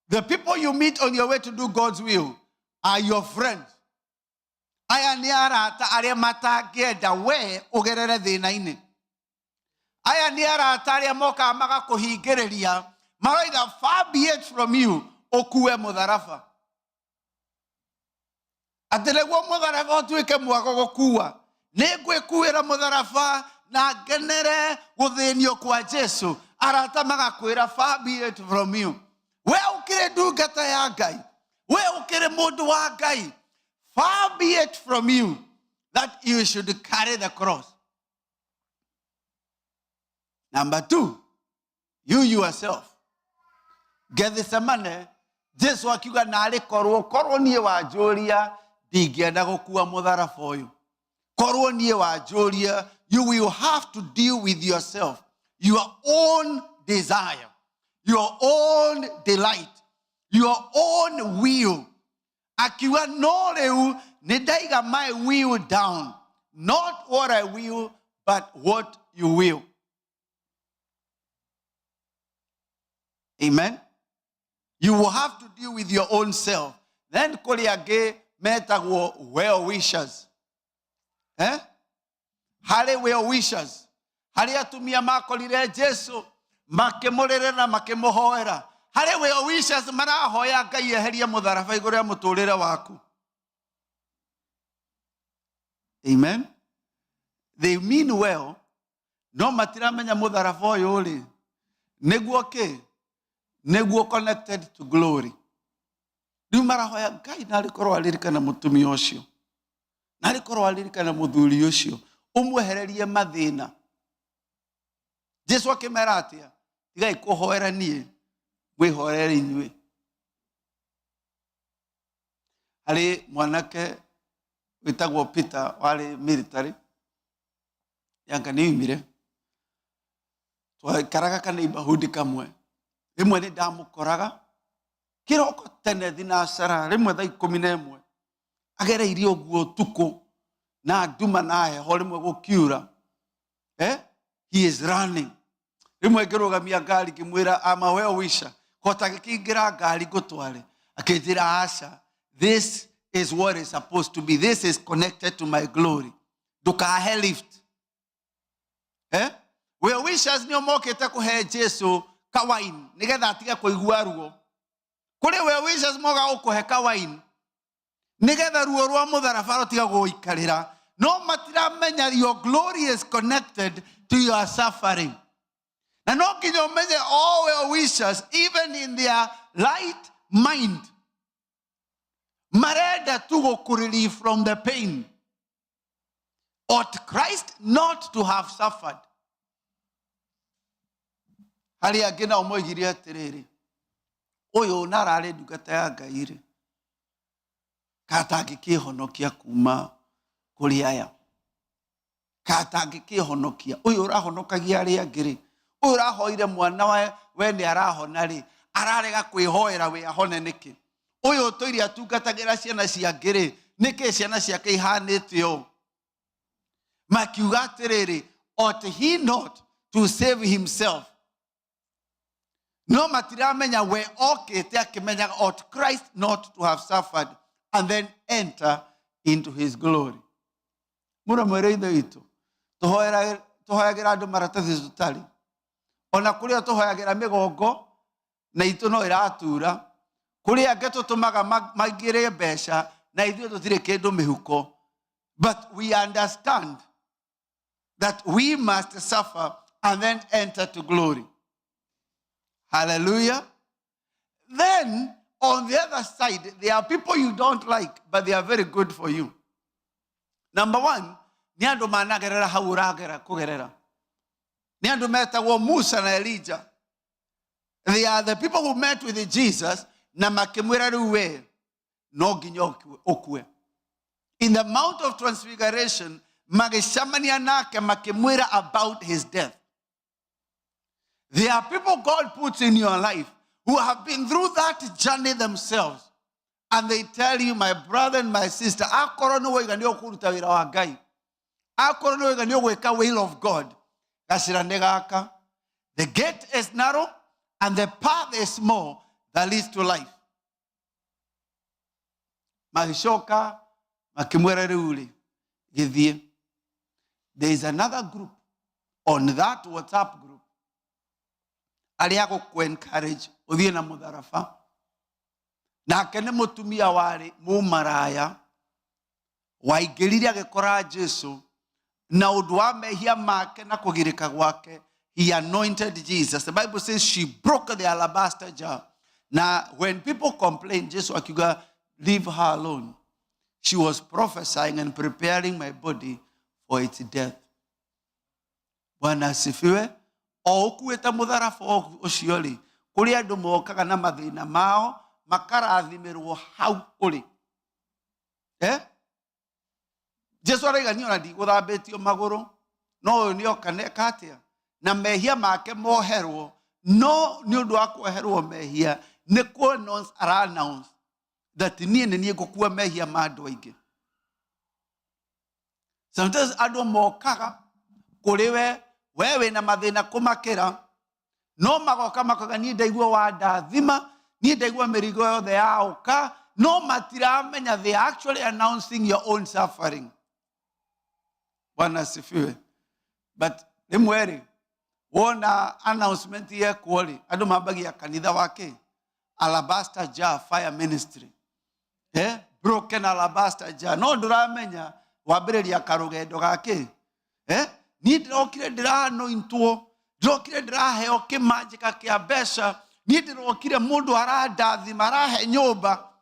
the people you meet on your way to do God's will are your friends. Aya nĩ arata arĩa matangĩenda we ũgerere thĩna-inĩ. Aya nĩ arata arĩa mokaga magakũhingĩrĩria, maroiga far be it from you, ũkue mũtharaba. Atĩ nĩguo mũtharaba ũtuĩke mwago gũkua, nĩngwĩkuĩra mũtharaba na ngenere gũthĩnio kwa Jesu. Arata magakwĩra far be it from you. We ũkĩrĩ ndungata ya Ngai, we ũkĩrĩ mũndũ wa Ngai, far be it from you that you should carry the cross. Number two, you yourself. Gethsemane, Jesu akiuga narĩ korwo niĩ wanjũria ndingĩenda gũkua mũtharaba ũyũ. Korwo niĩ wanjũria, you will have to deal with yourself, your own desire, your own delight, your own will. Akiuga no rĩu nĩndaiga my will down, not what I will, but what you will. Amen. You will have to deal with your own self. Then kũrĩ angĩ metagwo well wishers. Harĩ well wishers, harĩ atumia makorire Jesu makĩmũrĩrĩra na makĩmũhoera. Harĩ well wishers marahoya Ngai eherie mũtharaba igũrũ rĩa mũtũrĩre waku. Amen. They mean well, no matiramenya mũtharaba ũyũ rĩ, nĩguo kĩ? Nĩguo connected to glory. Rĩu marahoya Ngai na arĩkorwo aririkana mũtumia ũcio, na arĩkorwo aririkana mũthuri ũcio, ũmwehererie mathĩna. Jesu akĩmera atĩa? Tigai kũhoera niĩ, mwĩhoere inyuĩ. Harĩ mwanake wĩtagwo Peter warĩ military, yanga nĩoimire, twaikaraga kaneighborhood kamwe. Rĩmwe nĩ ndamũkoraga kĩroko tene thinacara, rĩmwe thaa 11 agereire ũguo ũtukũ na nduma na heho, rĩmwe gũkiura. He is running. Rĩmwe ngĩrũgamia ngari ngĩmwĩra I'm a well wisher, kota gĩkĩingĩra ngari ngũtware. Akĩnjĩra aca, this is what is supposed to be. This is connected to my glory. Ndũkahe lift. Well wishers nĩo mokĩte kũhe Jesu kawain nĩgetha atige kũigua ruo. Kũrĩ well wishers moga gũkũhe kawain nĩgetha ruo rwa mũtharaba rũtiga gũikarĩra. No matiramenya your glory is connected to your suffering. Na no nginya ũmenye all well wishers, even in their right mind, marenda tu gũkũrelieve from the pain. Ought Christ not to have suffered? Harĩ angĩ nao moigire atĩrĩrĩ, ũyũ nararĩ ndungata ya Ngai rĩ, katangĩkĩhonokia kuma kũrĩ aya, katangĩkĩhonokia. Ũyũ ũrahonokagia arĩa angĩ rĩ, ũyũ ũrahoire mwana we nĩ arahona rĩ, ararega kwĩhoera we ahone nĩkĩ? Ũyũ ũtũire atungatagĩra ciana ciake rĩ, nĩkĩ ciana ciake ihanĩte ũũ? Makiuga atĩrĩrĩ, ought he not to save himself? No matiramenya we okĩte akĩmenyaga ought Christ not to have suffered and then enter into his glory. Mũno mwĩre ithe witũ, tũhoyagĩra andũ maratathi tũtarĩ. Ona kũrĩa tũhoyagĩra mĩgongo na itũ no ĩratura. Kũrĩa angĩ tũtũmaga maingĩre mbeca na ithuĩ tũtirĩ kĩndũ mĩhuko. But we understand that we must suffer and then enter to glory. Hallelujah. Then, on the other side, there are people you don't like, but they are very good for you. Number one, ni andu managerera hau uragera kugerera. Ni andu metagwo Musa na Elijah. They are the people who met with Jesus na makimwira riu we no nginya okue. In the Mount of Transfiguration, magicamania nake makimwira about his death. There are people God puts in your life who have been through that journey themselves. And they tell you, my brother and my sister, the will of God. The gate is narrow and the path is small that leads to life. Magishoka, makimwera riuli, githie. There is another group on that WhatsApp group. Aliako ku-encourage, uthie na mutharafa. Na kene mutumia wari mumaraya. Waingirire agikora Jesu. Na undu wa mehia make na kugirika gwake. He anointed Jesus. The Bible says she broke the alabaster jar. Now, when people complain, Jesus akiuga, leave her alone. She was prophesying and preparing my body for its death. Bwana asifiwe. O ukueta mutharafa ucio ri, kuri andu mokaga na mathina mao, makarathimirwo hau uri. Jesu araigania ona ndiguthabitio maguru, no uyu ni okaneka atia, na mehia make moherwo, no ni undu wa kweherwo mehia, ni ku-announce ara-announce that nie ni ngukua mehia ma andu aingi. Sometimes andu mokaga kuri wewe na mathina kumakira, no magoka makaga ni ndaigua wa ndathima, ni ndaigua mirigo yothe yauka, no matiramenya they are actually announcing your own suffering. Bwana asifiwe. But rimweri wona announcement ye kwoli andu mabagia kanitha wake alabaster jar fire ministry. Broken alabaster jar. No nduramenya wambiriria karugendo gake. Ni ndokire ndiranointwo, ndokire ndiraheo kimanjika kia mbeca, ni ndirokire mundu arandathima, arahe nyumba,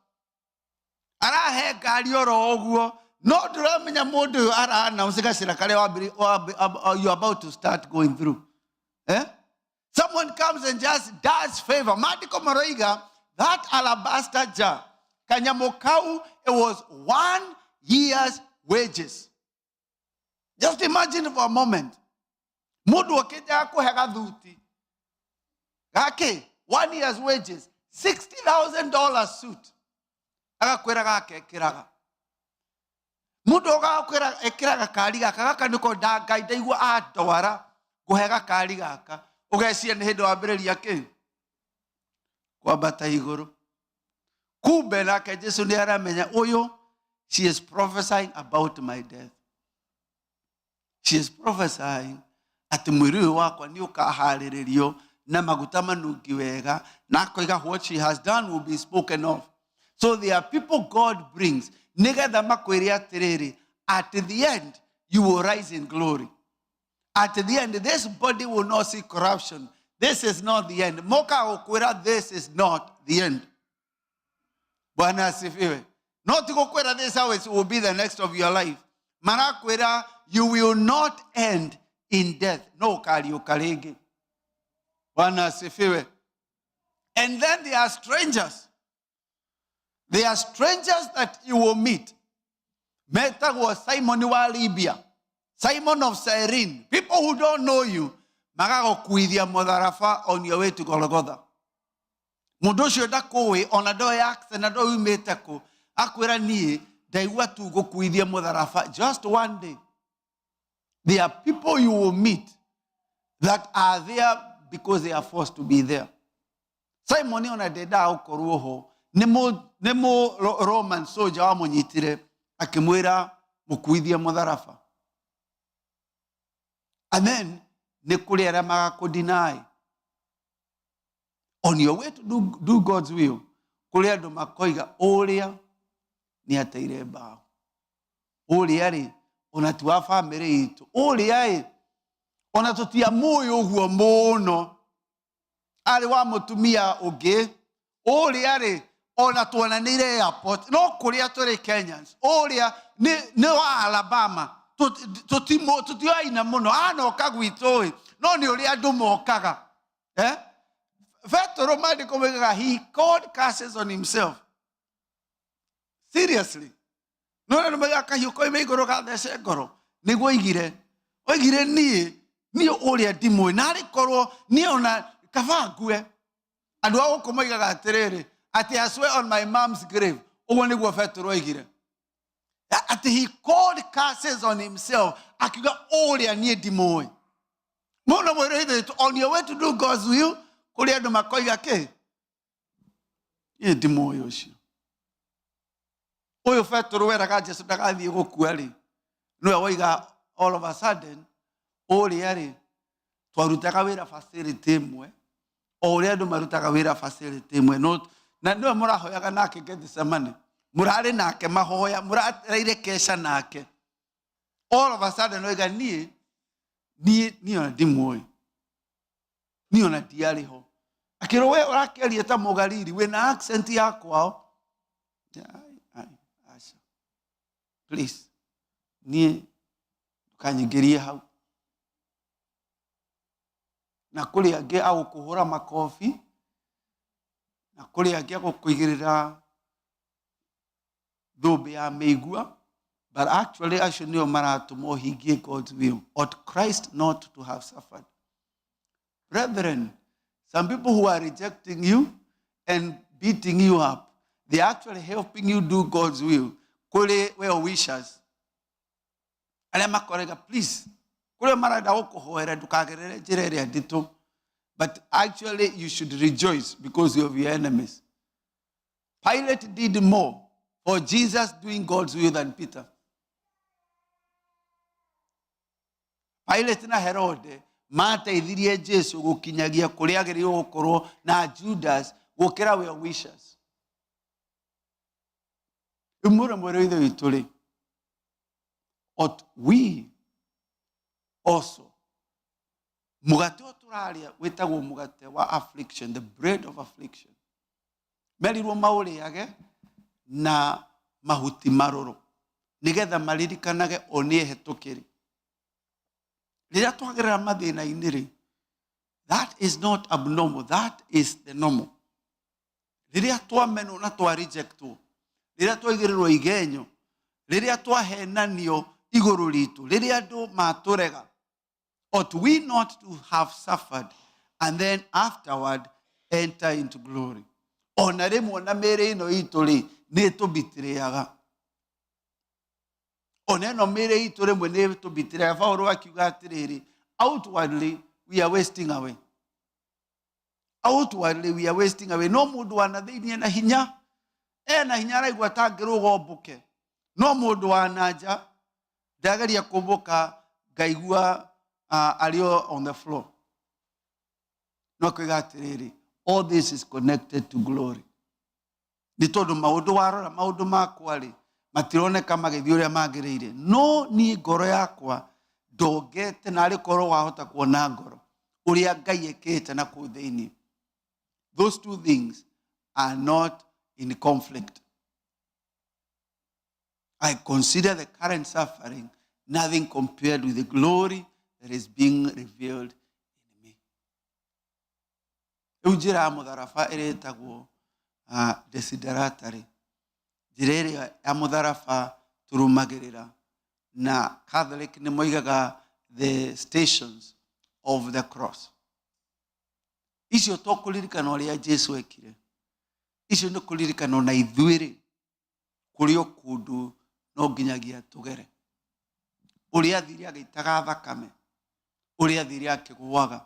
arahe ngari oro uguo, no ndiramenya mundu ara-announce gacira karia you about to start going through. Someone comes and just does favor. Maandiko maroiga that alabaster jar, kanyamukau, it was 1 year's wages. Just imagine for a moment. Mundu wakija kuhega dhuti. Gake, 1 year's wages, $60,000 suit. Agakwira gake kiraga. Mundu agakwira ekiraga kari gaka gaka niko ndagaida igua atwara kuhega kari gaka. Ugecia ni hindu wambiriria ki kwambata iguru. Kumbe nake Jesu ni aramenya uyu, she is prophesying about my death. She is prophesying ati mwiri wakwa ni ukahariririo na maguta manungi wega, na koiga what she has done will be spoken of. So there are people God brings nigetha makwire atiriri, at the end you will rise in glory. At the end this body will not see corruption. This is not the end. Moka okwira, this is not the end. Bwana asifiwe. Not to go this how it will be the next of your life. Manakwira, you will not end in death. No kari ukarege. Bwana asifiwe. And then there are strangers. There are strangers that you will meet. Meta was Simon wa Libya. Simon of Cyrene. People who don't know you. Magago kuidia modarafa on your way to Golgotha. Mudosho da kowe onado yak na do umetako. Akwira ni daigua tu go kuidia modarafa just one day. There are people you will meet that are there because they are forced to be there. Simon on a deda okoroho nemo Roman soldier wa munyitire akimwira mukuithia modarafa. And then nekuri ara maga deny. On your way to do God's will, kuri andu makoiga uria ni ateire bao. Uria ri unatua family itu. Uria ona tutiamuĩ ũguo mũno arĩ wa mũtumia ũngĩ ũrĩa rĩ ona tuonanĩire airport no kũrĩa tũrĩ Kenyans ũrĩa nĩ wa Alabama tutioaina mũno anoka gwitũ no nĩ ũrĩa andũ mokaga Petero maandĩko moigaga he called curses on himself. Seriously. No nĩ moigaga kahiũ koime igũrũ gathece ngoro nĩguo oigire niĩ ũrĩa ndimũĩ na arĩkorwo niĩ ona kaba ngue andũ a gũkũ moigaga atĩrĩrĩ atĩ I swear on my mom's grave ũguo nĩguo Petero oigire atĩ he called curses on himself akiuga ũrĩa niĩ ndimũĩ mũno mwĩrĩithĩtwo on your way to do God's will kũrĩ andũ makoiga kĩ niĩ ndimũĩ ũcio ũyũ Petero weraga Jesu ndagathiĩ gũkua rĩ nĩwe woiga all of a sudden ũrĩa rĩ twarutaga wĩra facility ĩmwe o ũrĩa andũ marutaga wĩra facility ĩmwe na nĩwe mũrahoyaga nake Gethsemane mũrarĩ nake mahoya mũrareire kesha nake all of a sudden oiga niĩ ona ndimũĩ niĩ ona ndiarĩ ho akĩrwo we ũrakĩaria ta mũgariri wĩna accent ya kwao aca please niĩ ndũkanyingĩrie hau na kũrĩ angĩ agũkũhũra makobi na kũrĩ angĩ agũkũigĩrĩra thũmbĩ ya mĩigua but actually acio nĩo maratũma ũhingie God's will ought Christ not to have suffered. Brethren, some people who are rejecting you and beating you up, they are actually helping you do God's will. Kũrĩ well wishers arĩa makorega please kũrĩa marenda gũkũhoera ndũkagerere njĩra ĩrĩa nditũ but actually you should rejoice because of your enemies. Pilate did more for Jesus doing God's will than Peter. Pilate na Herode mateithirie Jesu gũkinyagia kũrĩa agĩrĩirwo gũkorwo na Judas gũkĩra well wishers. Umũra mwĩrĩ ithe witũ rĩ ought we also mugate ũyũ tũrarĩa wĩtagwo mugate wa affliction, the bread of affliction, merirwo maũrĩage na mahuti marũrũ nĩgetha maririkanage o niĩ hetũkĩrĩ rĩrĩa twagerera mathĩna-inĩ rĩ that is not abnormal, that is the normal. Rĩrĩa twamenwo na twarejectwo rĩrĩa twaigĩrĩrwo igenyo rĩrĩa twahenanio igũrũ ritũ rĩrĩa andũ matũrega ought we not to have suffered and then afterward enter into glory. Ona rĩmwe na mĩĩrĩ ĩno itũ rĩ nĩ tũbitĩrĩaga ona ĩno mĩĩrĩ itũ rĩmwe nĩ tũbitĩrĩaga. Paulo akiuga atĩrĩrĩ outwardly we are wasting away, outwardly we are wasting away. No mũndũ wa na thĩinĩ na hinya ena hinya araigua tangĩrũga ũmbũke no mũndũ wa nanja ndageria kũmbũka ngaigua arĩo on the floor. No kuiga atĩrĩrĩ all this is connected to glory. Nĩ tondũ maũndũ warora maũndũ makwa rĩ matironeka magĩthiĩ ũrĩa magĩrĩire no niĩ ngoro yakwa ndongete na arĩkorwo wahota kuona ngoro ũrĩa Ngai ekĩte na kũu thĩinĩ. Those two things are not in conflict. I consider the current suffering nothing compared with the glory that is being revealed in me. Rĩu njĩra ya mũtharaba ĩrĩa ĩtagwo desideratary, njĩra ĩrĩa ya mũtharaba tũrũmagĩrĩra na Catholic nĩ moigaga the stations of the cross. Icio to kũririkana ũrĩa Jesu ekire, icio nĩ kũririkana na ithuĩ kũrĩ o kũndũ no nginyagia tũgere. Ũrĩa athire agĩitaga thakame, ũrĩa athire akĩgũaga,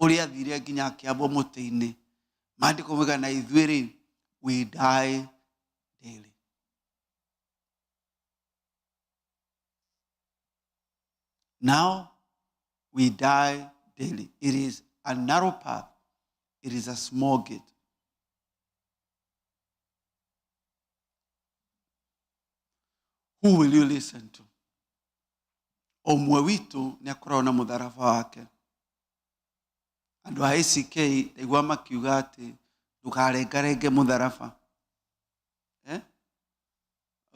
ũrĩa athire nginya akĩambwo mũtĩ-inĩ. Maandĩko moiga na ithuĩ we die daily. Now we die daily. It is a narrow path. It is a small gate. Who will you listen to? omwe witu nĩ akoragwo na mũtharaba wake. Andũ a ACK ndaigua makiuga atĩ ndũkarengarenge mũtharaba.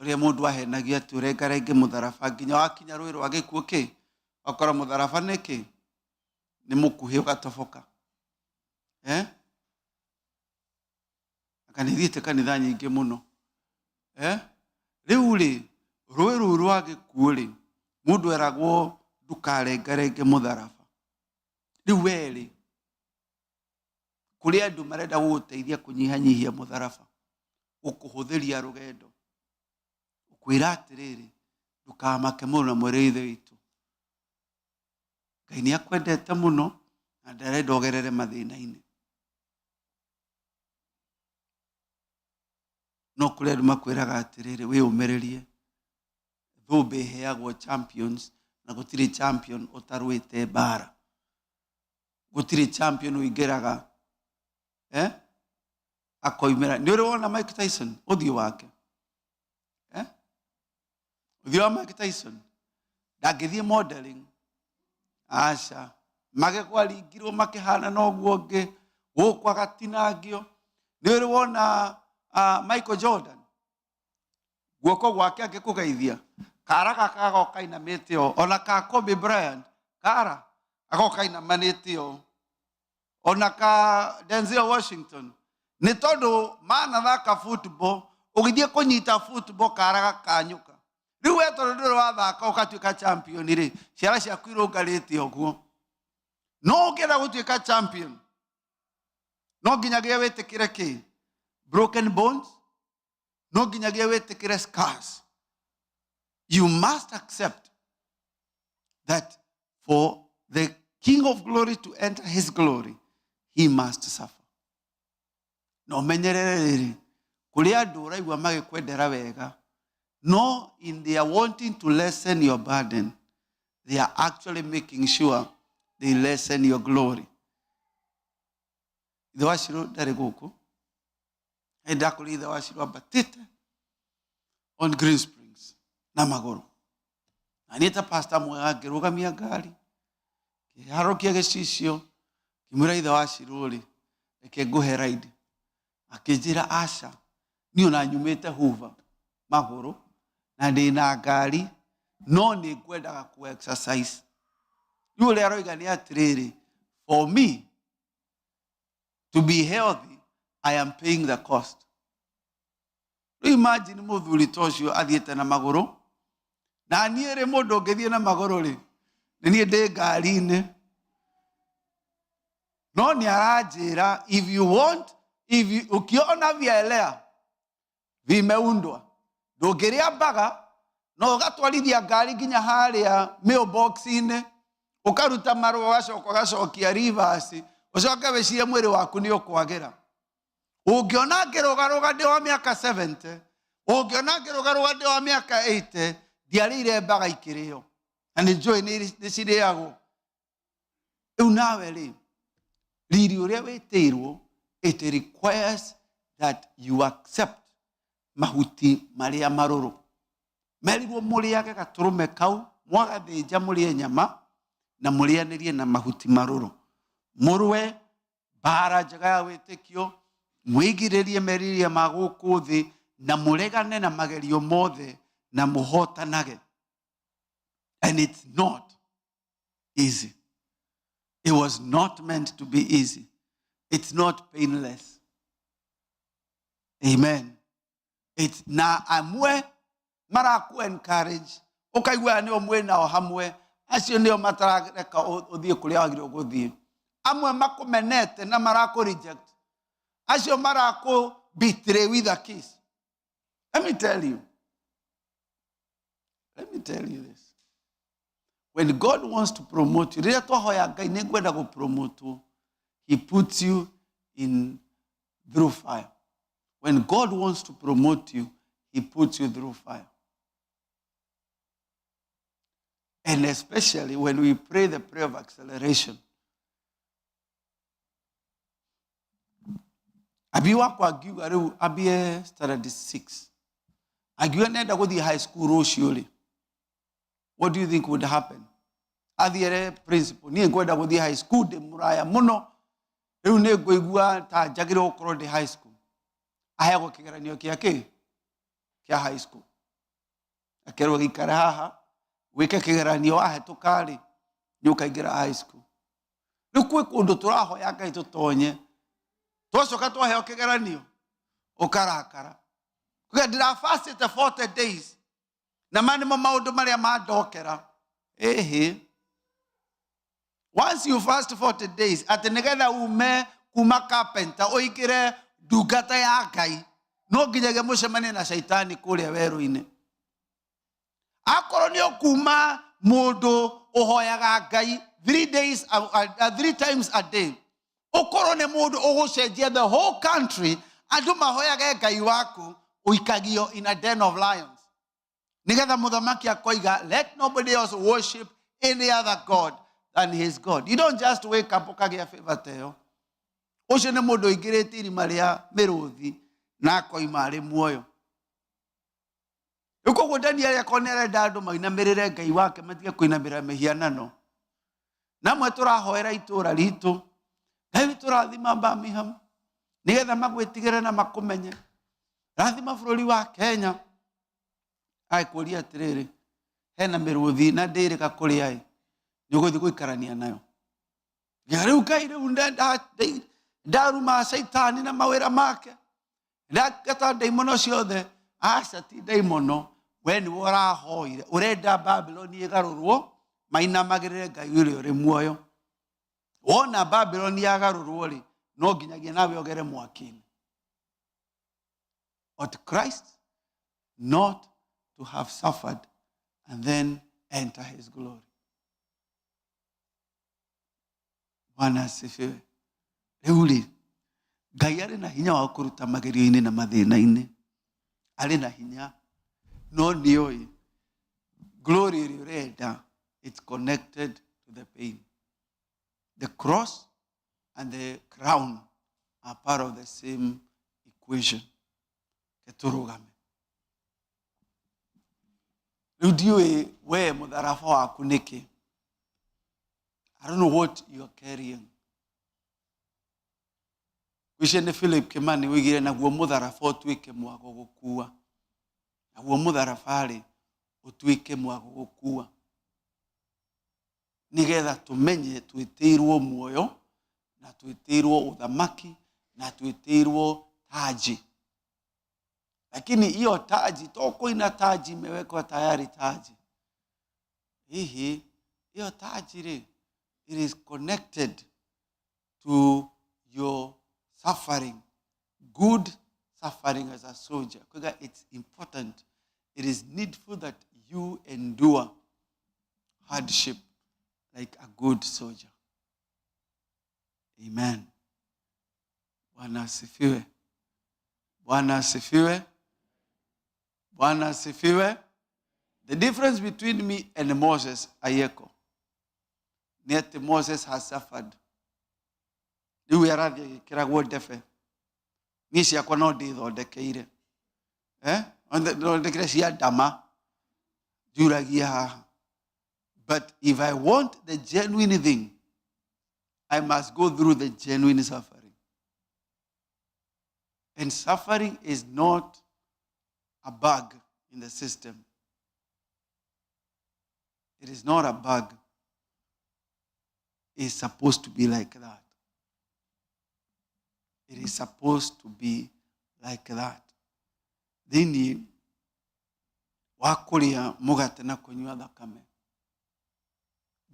Ũrĩa mũndũ ahenagio atĩ ũrengarenge mũtharaba nginya wakinya rũĩ rwa gĩkuũ wakora mũtharaba nĩ mũkuhĩ ũgatoboka. Akanithiĩte kanitha nyingĩ mũno. Rĩu rũĩ rũu rwa gĩkuũ mũndũ eragwo ndũkarengarenge mũtharaba. Rĩu wee kũrĩ andũ marenda gũgũteithia kũnyihanyihia mũtharaba, gũkũhũthĩria rũgendo, ũkwĩra atĩrĩrĩ ndũkamake mũno na mwĩrĩ ithe witũ. Ngai nĩ akwendete mũno na ndarenda ũgerere mathĩna-inĩ. No kũrĩ andũ makwĩraga atĩrĩrĩ wĩyũmĩrĩrie, thũmbĩ ĩheagwo champions na gũtirĩ champion ũtarũĩte mbara. Gũtirĩ champion ũingĩraga akoimĩra. Nĩ ũrĩ wona Mike Tyson ũthiũ wake? Ũthiũ wa Mike Tyson ndangĩthiĩ modeling. Aca, magego aringirwo makĩhana na ũguo ũngĩ, gũkũ agatinangio. Nĩ ũrĩ wona Michael Jordan guoko gwake angĩkũgeithia kara gaka agoka inamĩte o, ona ka Kobe Bryant kara agoka inamanĩte o, ona ka Denzel Washington. Nĩ tondũ manathaka football, ũgĩthiĩ kũnyita football kara gakanyũka. Rĩu we tondũ ndũrĩ wathaka ũkatuĩka champion ciara ciaku irũngarĩte ũguo. No ũngĩenda gũtuĩka champion no nginyagia wĩtĩkĩre broken bones, no nginyagia wĩtĩkĩre scars. You must accept that for the King of Glory to enter his glory, he must suffer. No menyerere kũrĩ andũ ũraigua magĩkwendera wega, no in their wanting to lessen your burden, they are actually making sure they lessen your glory. Ithe wa Shirũ ndarĩ gũkũ. Ndakũrĩ ithe wa Shirũ ambatĩte on Green Springs na magũrũ. Na niĩ ta pastor mwega ngĩrũgamia ngari kĩharũkia gĩcicio ngĩmwĩra ithe wa Shirũ reke ngũhe ride. Akĩnjĩra aca, niĩ ona nyumĩte Hoover magũrũ na ndĩna ngari no nĩ ngwendaga ku exercise. Rĩu ũrĩa aroiga nĩ atĩrĩrĩ, for me to be healthy I am paying the cost. Rĩu imagine mũthuri ta ũcio athiĩte na magũrũ na niĩ mũndũ ũngĩthiĩ na magũrũ nĩ niĩ ndĩ ngari-inĩ. No nĩ aranjĩra ukiona vielea vimeundwa ndũngĩrĩa mbaga no ũgatwarithia ngari nginya harĩa mailbox-inĩ ũkaruta marũa ũgacoka ũgacokia reverse ũcoke wĩcirie mwĩrĩ waku nĩ ũkwagĩra. Ũngĩona ngĩrũgarũga ndĩ wa mĩaka 70, ũngĩona ngĩrũgarũga ndĩ wa mĩaka 80, ndiarĩire mbaga ikĩrĩo na nĩ njũĩ nĩ cirĩagwo. Rĩu nawe riri ũrĩa wĩtĩirwo, it requires that you accept mahuti marĩa marũrũ. Merirwo mũrĩage gatũrũme kau, mwagathĩnja mũrĩe nyama na mũrĩanĩrie na mahuti marũrũ. Mũrũe mbara njega ya wĩtĩkio, mwĩgirĩrie merirĩria ma gũkũ thĩ na mũregane na magerio mothe na mũhotanage. And it's not easy. It was not meant to be easy. It's not painless. Amen. It's na amwe maraku encourage. Ukaigua nĩ omwe nao hamwe. Acio nĩo matareka ũthiĩ kũrĩa wagĩrĩirwo gũthiĩ. Amwe makũmenete na marakũ reject. Acio marakũ betray with a kiss. Let me tell you this. When God wants to promote you, rĩrĩa twahoya Ngai nĩ ngwenda gũpromotwo, he puts you in through fire. When God wants to promote you, he puts you through fire. And especially when we pray the prayer of acceleration. Abi wako agiuga rĩu abie standard 6. Agiuga nenda gũthiĩ high school rũciũ rĩ. what do you think would happen? Athiere principal, niĩ ngwenda gũthiĩ high school, ndĩ mũraya mũno, rĩu nĩ ngũigua ta njagĩrĩirwo gũkorwo ndĩ high school. Aheagwo kĩgeranio kĩa high school. Akerwo gĩikare haha, wĩke kĩgeranio, wahĩtũka-rĩ, nĩũkaingĩra high school. Rĩu kwĩ kũndũ tũrahoya Ngai tũtonye, twacoka twaheo kĩgeranio, ũkarakara. Kuga ndirafastĩte 40 days, na maya nĩmo maũndũ marĩa mandokera. Once you fast 40 days, atĩ nĩgetha ume kuma carpenter ũingĩre ndungata ya Ngai, no nginyagia mũcemanie na shaitani kũrĩa werũ-inĩ. Akorwo nĩ ũkuma mũndũ ũhoyaga Ngai 3 times a day, ũkorwo nĩ mũndũ ũgũcenjia the whole country, andũ mahoyage Ngai waku, ũikagio in a den of lions. Nigetha mũthamaki akoiga, let nobody else worship any other God than his God. You don't just wake up ũkagĩa favor teo. Ũcio nĩ mũndũ ũingĩrĩte irima rĩa mĩrũthi na akoima arĩ muoyo. Rĩu koguo Danieli akorwo nĩ arenda andũ mainamĩrĩre Ngai wake, matige kũinamĩrĩra mĩhianano. Namwe tũrahoera itũũra ritũ, Ngai witũ rathima Birmingham, nigetha magwĩtigĩre na makũmenye. Rathima bũrũri wa Kenya. Aikũria atĩrĩrĩ, hena mĩrũthi na ndĩrĩka kũrĩa nĩũgũthiĩ gũikarania nayo. Rĩu Ngai rĩu ndaruma shaitani na mawĩra make, ndagata ndaimono ciothe. Aca ti ndaimono, we nĩwe ũrahoire, ũrenda Babyloni ĩgarũrwo, mainamagĩrĩre Ngai ũrĩa ũrĩ muoyo. Wona Babyloni yagarũrwo-rĩ, no nginyagia nawe ogere mwaki-inĩ. Ought Christ not to have suffered and then enter his glory? Bwana asifiwe. Rĩu-rĩ, Ngai arĩ na hinya wa kũruta magerio-inĩ na mathĩna-inĩ. Arĩ na hinya. No nĩoĩ, glory ĩrĩa ũrenda, it's connected to the pain. The cross and the crown are part of the same equation. Ketũrũgame. Rĩu ndiũĩ we mũtharaba waku nĩkĩ. I don't know what you're carrying. Wicie nĩ Philip Kimani wĩgire naguo mũtharaba ũtuĩke mwago gũkua. Naguo mũtharaba-rĩ ũtuĩke mwago gũkua. Nigetha tũmenye twĩtĩirwo muoyo, na twĩtĩirwo ũthamaki, na twĩtĩirwo taji. Lakini hiyo taji, toko ina taji imewekwa tayari taji. Hiyo taji it is connected to your suffering. Good suffering as a soldier. It's important. It is needful that you endure hardship like a good soldier. Amen. Bwana asifiwe. Bwana asifiwe. Bwana asifiwe. The difference between me and Moses, Ayeko, ni Moses has suffered. Rĩu arathia gĩkĩragwo ndebe. Niĩ ciakwa no ndĩthondekeire. Thondekire cia ndama. Njuragia haha. But if I want the genuine thing, I must go through the genuine suffering. And suffering is not a bug in the system. It is not a bug. It's supposed to be like that. It is supposed to be like that. Thĩinĩ wa kũrĩa mũgate na kũnyua thakame,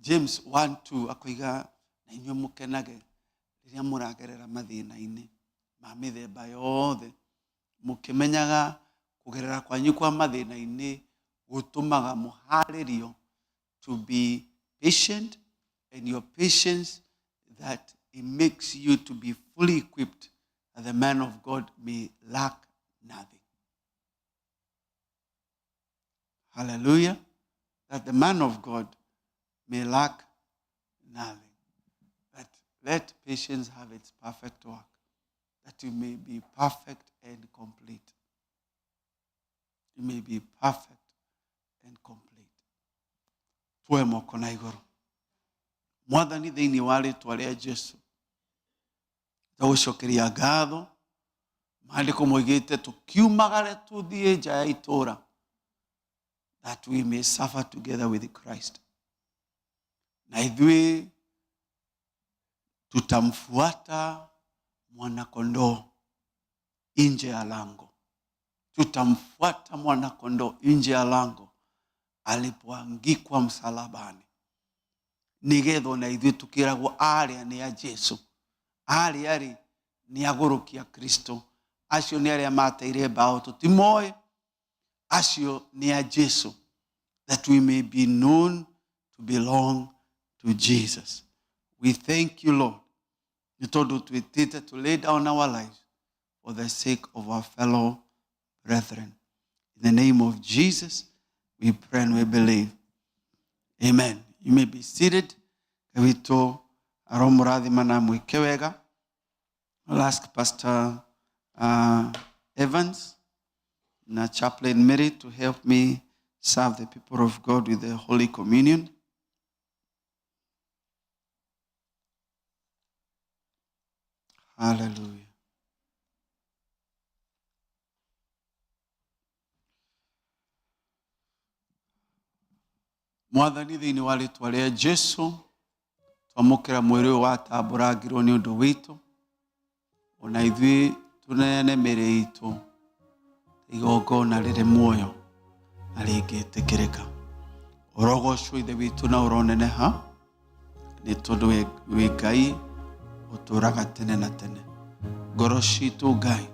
James 1:2 akoiga na inyuĩ mũkenage rĩrĩa mũragerera mathĩna-inĩ ma mĩthemba yothe, mũkĩmenyaga kũgerera kwanyu kwa mathĩna-inĩ gũtũmaga mũharĩrio to be patient, and your patience that it makes you to be fully equipped that the man of God may lack nothing. Hallelujah. That the man of God may lack nothing. But let patience have its perfect work, that you may be perfect and complete. You may be perfect and complete. Tuoe moko na iguru. Mwathani thiini wa ritwa ria Jesu. Tũgũcokeria ngatho. Maandĩko moigĩte tukiumagare tuthie nja ya itura, that we may suffer together with Christ. Na ithuĩ tutamfuata mwanakondoo nje ya lango. Tutamfuata mwanakondoo nje ya lango alipoangikwa msalabani. Nigetho na ithuĩ tukĩragwo arĩa nĩ a Jesu. Arĩa nĩ agũrũkia Kristo. Acio nĩ arĩa mateire mbaũ tũtimoĩ. Acio nĩ a Jesu. That we may be known to belong to Jesus. We thank you, Lord. Nĩ tondũ twĩtĩte to lay down our lives for the sake of our fellow brethren. In the name of Jesus, we pray and we believe. Amen. You may be seated. Kawito aromurathima na mwike wega. I'll ask Pastor Evans na Chaplain Mary to help me serve the people of God with the Holy Communion. Hallelujah. Mwathani thiini wa ritwa ria Jesu, twamũkĩra mwĩrĩ ũyũ watambũrangirwo nĩ ũndũ witũ. Ona ithuĩ tunene mĩĩrĩ itũ igongona rĩrĩ muoyo na rĩngĩtĩkĩrĩka. Ũrogocwo ithe witũ na ũroneneha, nĩ tondũ wĩ Ngai ũtũũraga tene na tene. Ngoro citũ Ngai,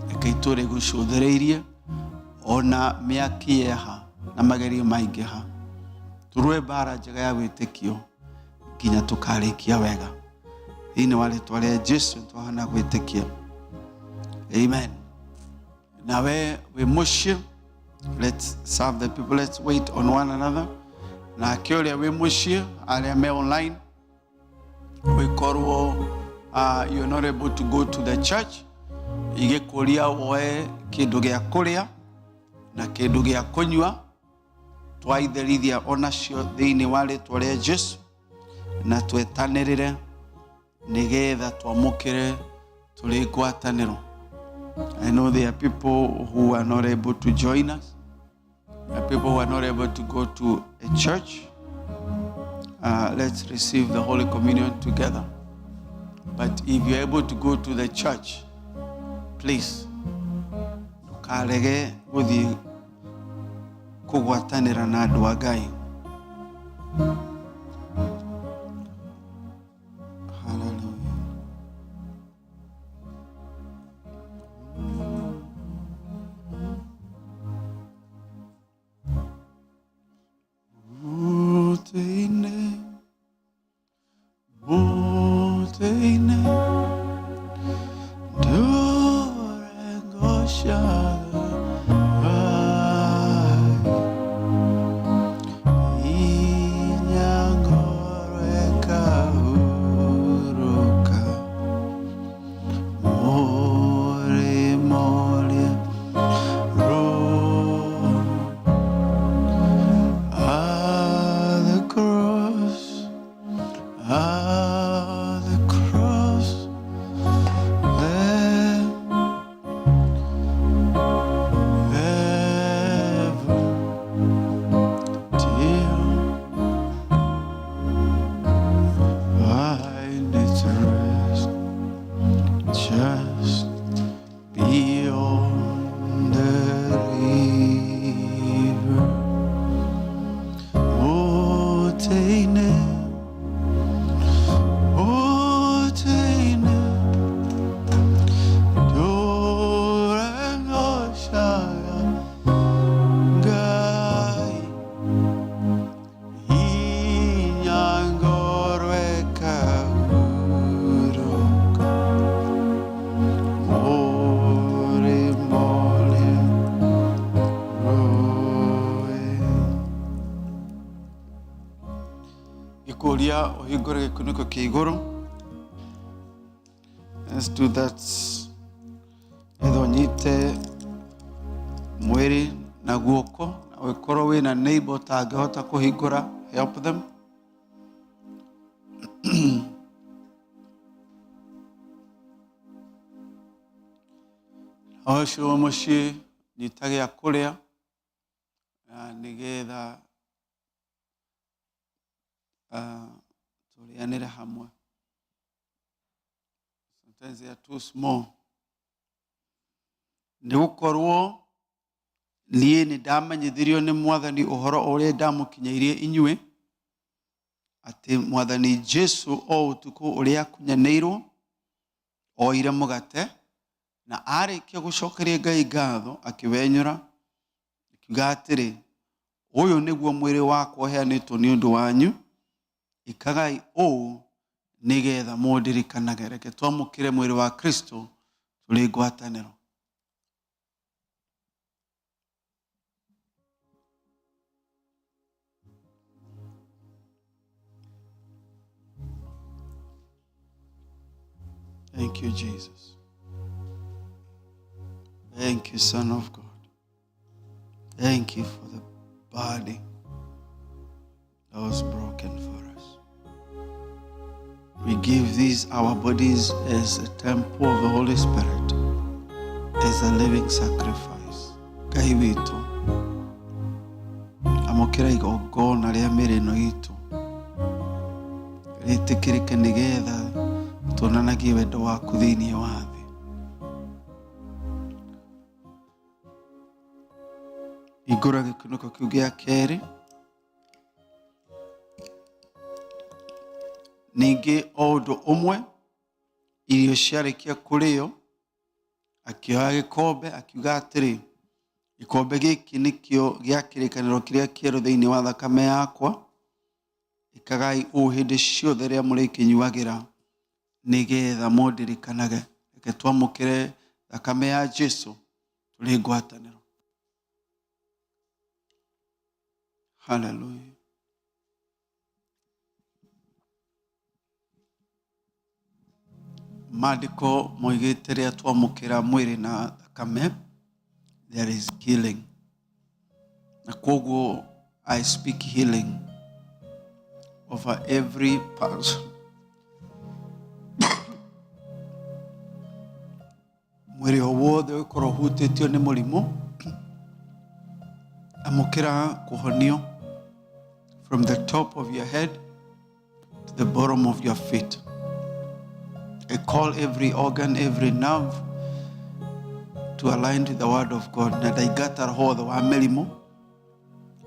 reke itũũre igũcũthĩrĩirie ona mĩaki yeha na magerio maingĩha. Turue mbara njega ya wĩtĩkio nginya tũkarĩkia wega. Thiini wa rĩtwa rĩa Jesu twahana gwĩtĩkia. Amen. Nawe wĩ mũciĩ, let's serve the people, let's wait on one another. Na kĩũrĩa wĩ mũciĩ, arĩa me online, wĩkorwo you're not able to go to the church, igĩkũria woe kĩndũ gĩa kũrĩa na kĩndũ gĩa kũnyua, twaitherithia onacio thiini wa rĩtwa rĩa Jesu na twetanĩrĩre nigetha twamũkĩre tũrĩ ngwatanĩro. I know there are people who are not able to join us. There are people who are not able to go to a church. Let's receive the Holy Communion together. But if you're able to go to the church, please, ndukarege gũthiĩ kũgwatanĩra na andũ a Ngai. Let's do that. Etho nyite mwiri na guoko na wikorwo wina neighbor tangihota kuhingura help them. Ocio muciĩ nyita gĩa kũrĩa nĩgetha tũrĩanĩre hamwe. Sometimes they are too small. Nĩgũkorwo niĩ nĩ ndamenyithirio nĩ Mwathani ũhoro ũrĩa ndamũkinyĩirie inyuĩ atĩ Mwathani Jesu o ũtukũ ũrĩa akunyanĩirwo oire mũgate na arĩkia gũcokeria Ngai ngatho akĩwenyũra akiuga atĩrĩ, ũyũ nĩguo mwĩrĩ wakwa ũheanĩtwo nĩ ũndũ wanyu, ĩkagai ũũ nĩgetha mũndirikanage. Reke twamũkĩre mwĩrĩ wa Kristo tũrĩ ngwatanĩro. Thank you, Jesus. Thank you, Son of God. Thank you for the body that was broken for us. We give these our bodies as a temple of the Holy Spirit, as a living sacrifice. Ngai witũ, amũkĩra igongona rĩa mĩĩrĩ ĩno itũ rĩtĩkĩrĩke nĩgetha tuonanagie wendo waku thĩinĩ wa thĩ. Igũra gĩkunĩko kĩu gĩa kerĩ. Ningĩ o ũndũ ũmwe irio ciarĩkia kũrĩo akĩoya gĩkombe akiuga atĩrĩ, gĩkombe gĩkĩ nĩkĩo gĩa kĩrĩkanĩro kĩrĩa kĩerũ thĩinĩ wa thakame yakwa, ĩkagai ũũ hĩndĩ ciothe rĩrĩa mũrĩkĩnyuagĩra nĩgetha mũndirikanage. Reke twamũkĩre thakame ya Jesu tũrĩ ngwatanĩro. Hallelujah. Maandĩko moigĩte rĩrĩa twamũkĩra mwĩrĩ na thakame, there is healing. Na koguo I speak healing over every person. Mwĩrĩ o wothe ũkorwo ũhutĩtio nĩ mũrimũ, amũkĩra kũhonio from the top of your head to the bottom of your feet. I call every organ, every nerve to align with the word of God. Na ndaigata rũhothe wa mĩrimũ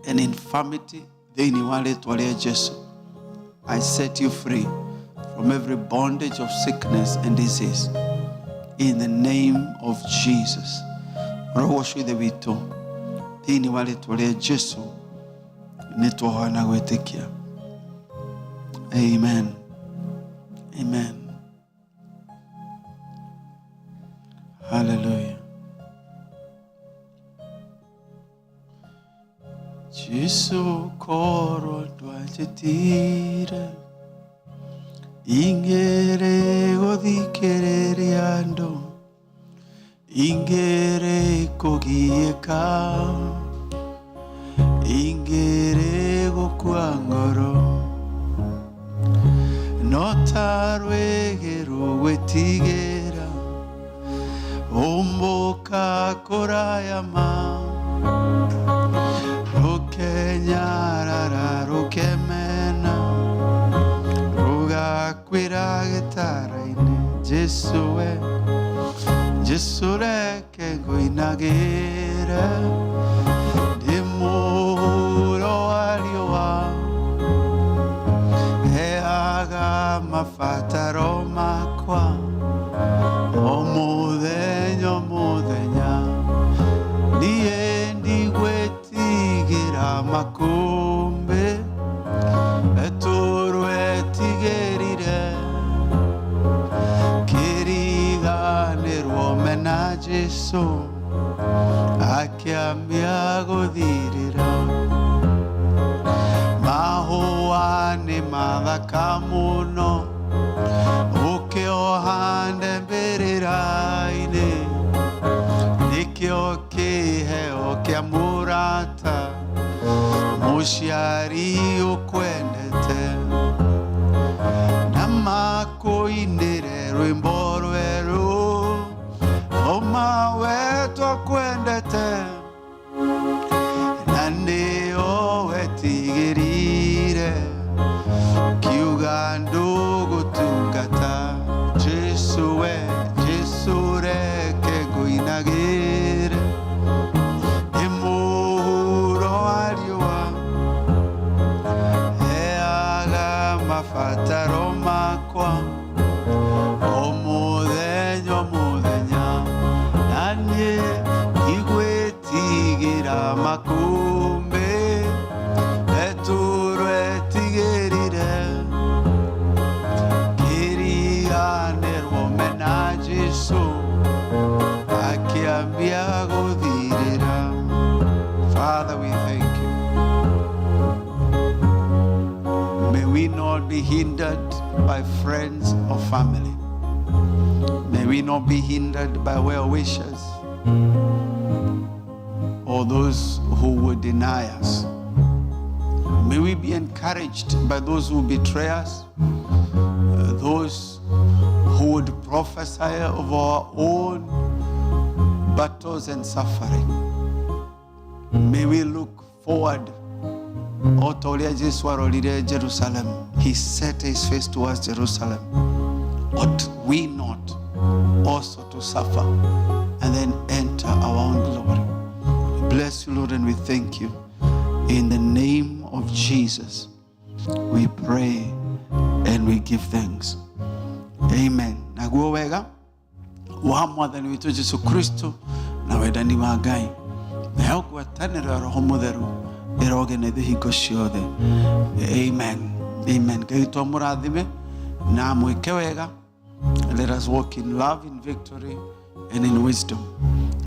and infirmity thĩinĩ wa rĩĩtwa rĩa Jesu. I set you free from every bondage of sickness and disease in the name of Jesus. Roho ũcio witũ thĩinĩ wa rĩĩtwa rĩa Jesu nĩ tũhoya na gwĩtĩkia. Amen. Amen. Hallelujah. Jesu koro twajĩtire ingĩrĩ gũthikĩrĩria andũ, ingĩrĩ kũgiĩka, ingĩrĩ gũkua ngoro, no ta rwĩgĩ rũgwĩtigĩra ũmbũka kũraya ma, rũkenyarara rũkemena, rũgakwĩra gĩtara-inĩ. Jesu we, Jesu reke ngũinagĩre, ndĩ mũhuro wa riũa, heaga mabataro makwa o mũthenya o mũthenya, niĩ ndigwĩtigĩra makũmbĩ, tũrwetigĩrire kĩriganĩrwo mena Jesu akĩambia gũthirĩra. Mahũa nĩ mathaka mũno ũkĩohande mbĩrĩra-inĩ, nĩkĩo kĩheo kĩa mũrata muciari ukwendete na makuinire rwimbo rweru oma wetu akwendete na ndio wetigirire kiuga ndugutungata Jesu we Jesu reke nguinagire imuhuro ariwa eaga mabataro makwa omuthenya nanie igwetigira makumbi eturwetigirire kiriganirwo mena Jesu akiambia guthirira. Father, we thank you. May we not be hindered by friends or family. May we not be hindered by well wishers or those who would deny us. May we be encouraged by those who betray us, those who would prophesy of our own battles and suffering. May we look forward. Jerusalem. He set his face towards Jerusalem. Ought we not also to suffer and then enter our own glory? We bless you, Lord, and we thank you. In the name of Jesus, we pray and we give thanks. Amen. Naguo wega wa mwathani witu Jesu Kristo na wendani wa Ngai na yokwatanira roho mutheru iroge na thihingo ciothe. Amen. Amen. Ngai twamurathime na mwike wega. Let us walk in love, in victory, and in wisdom.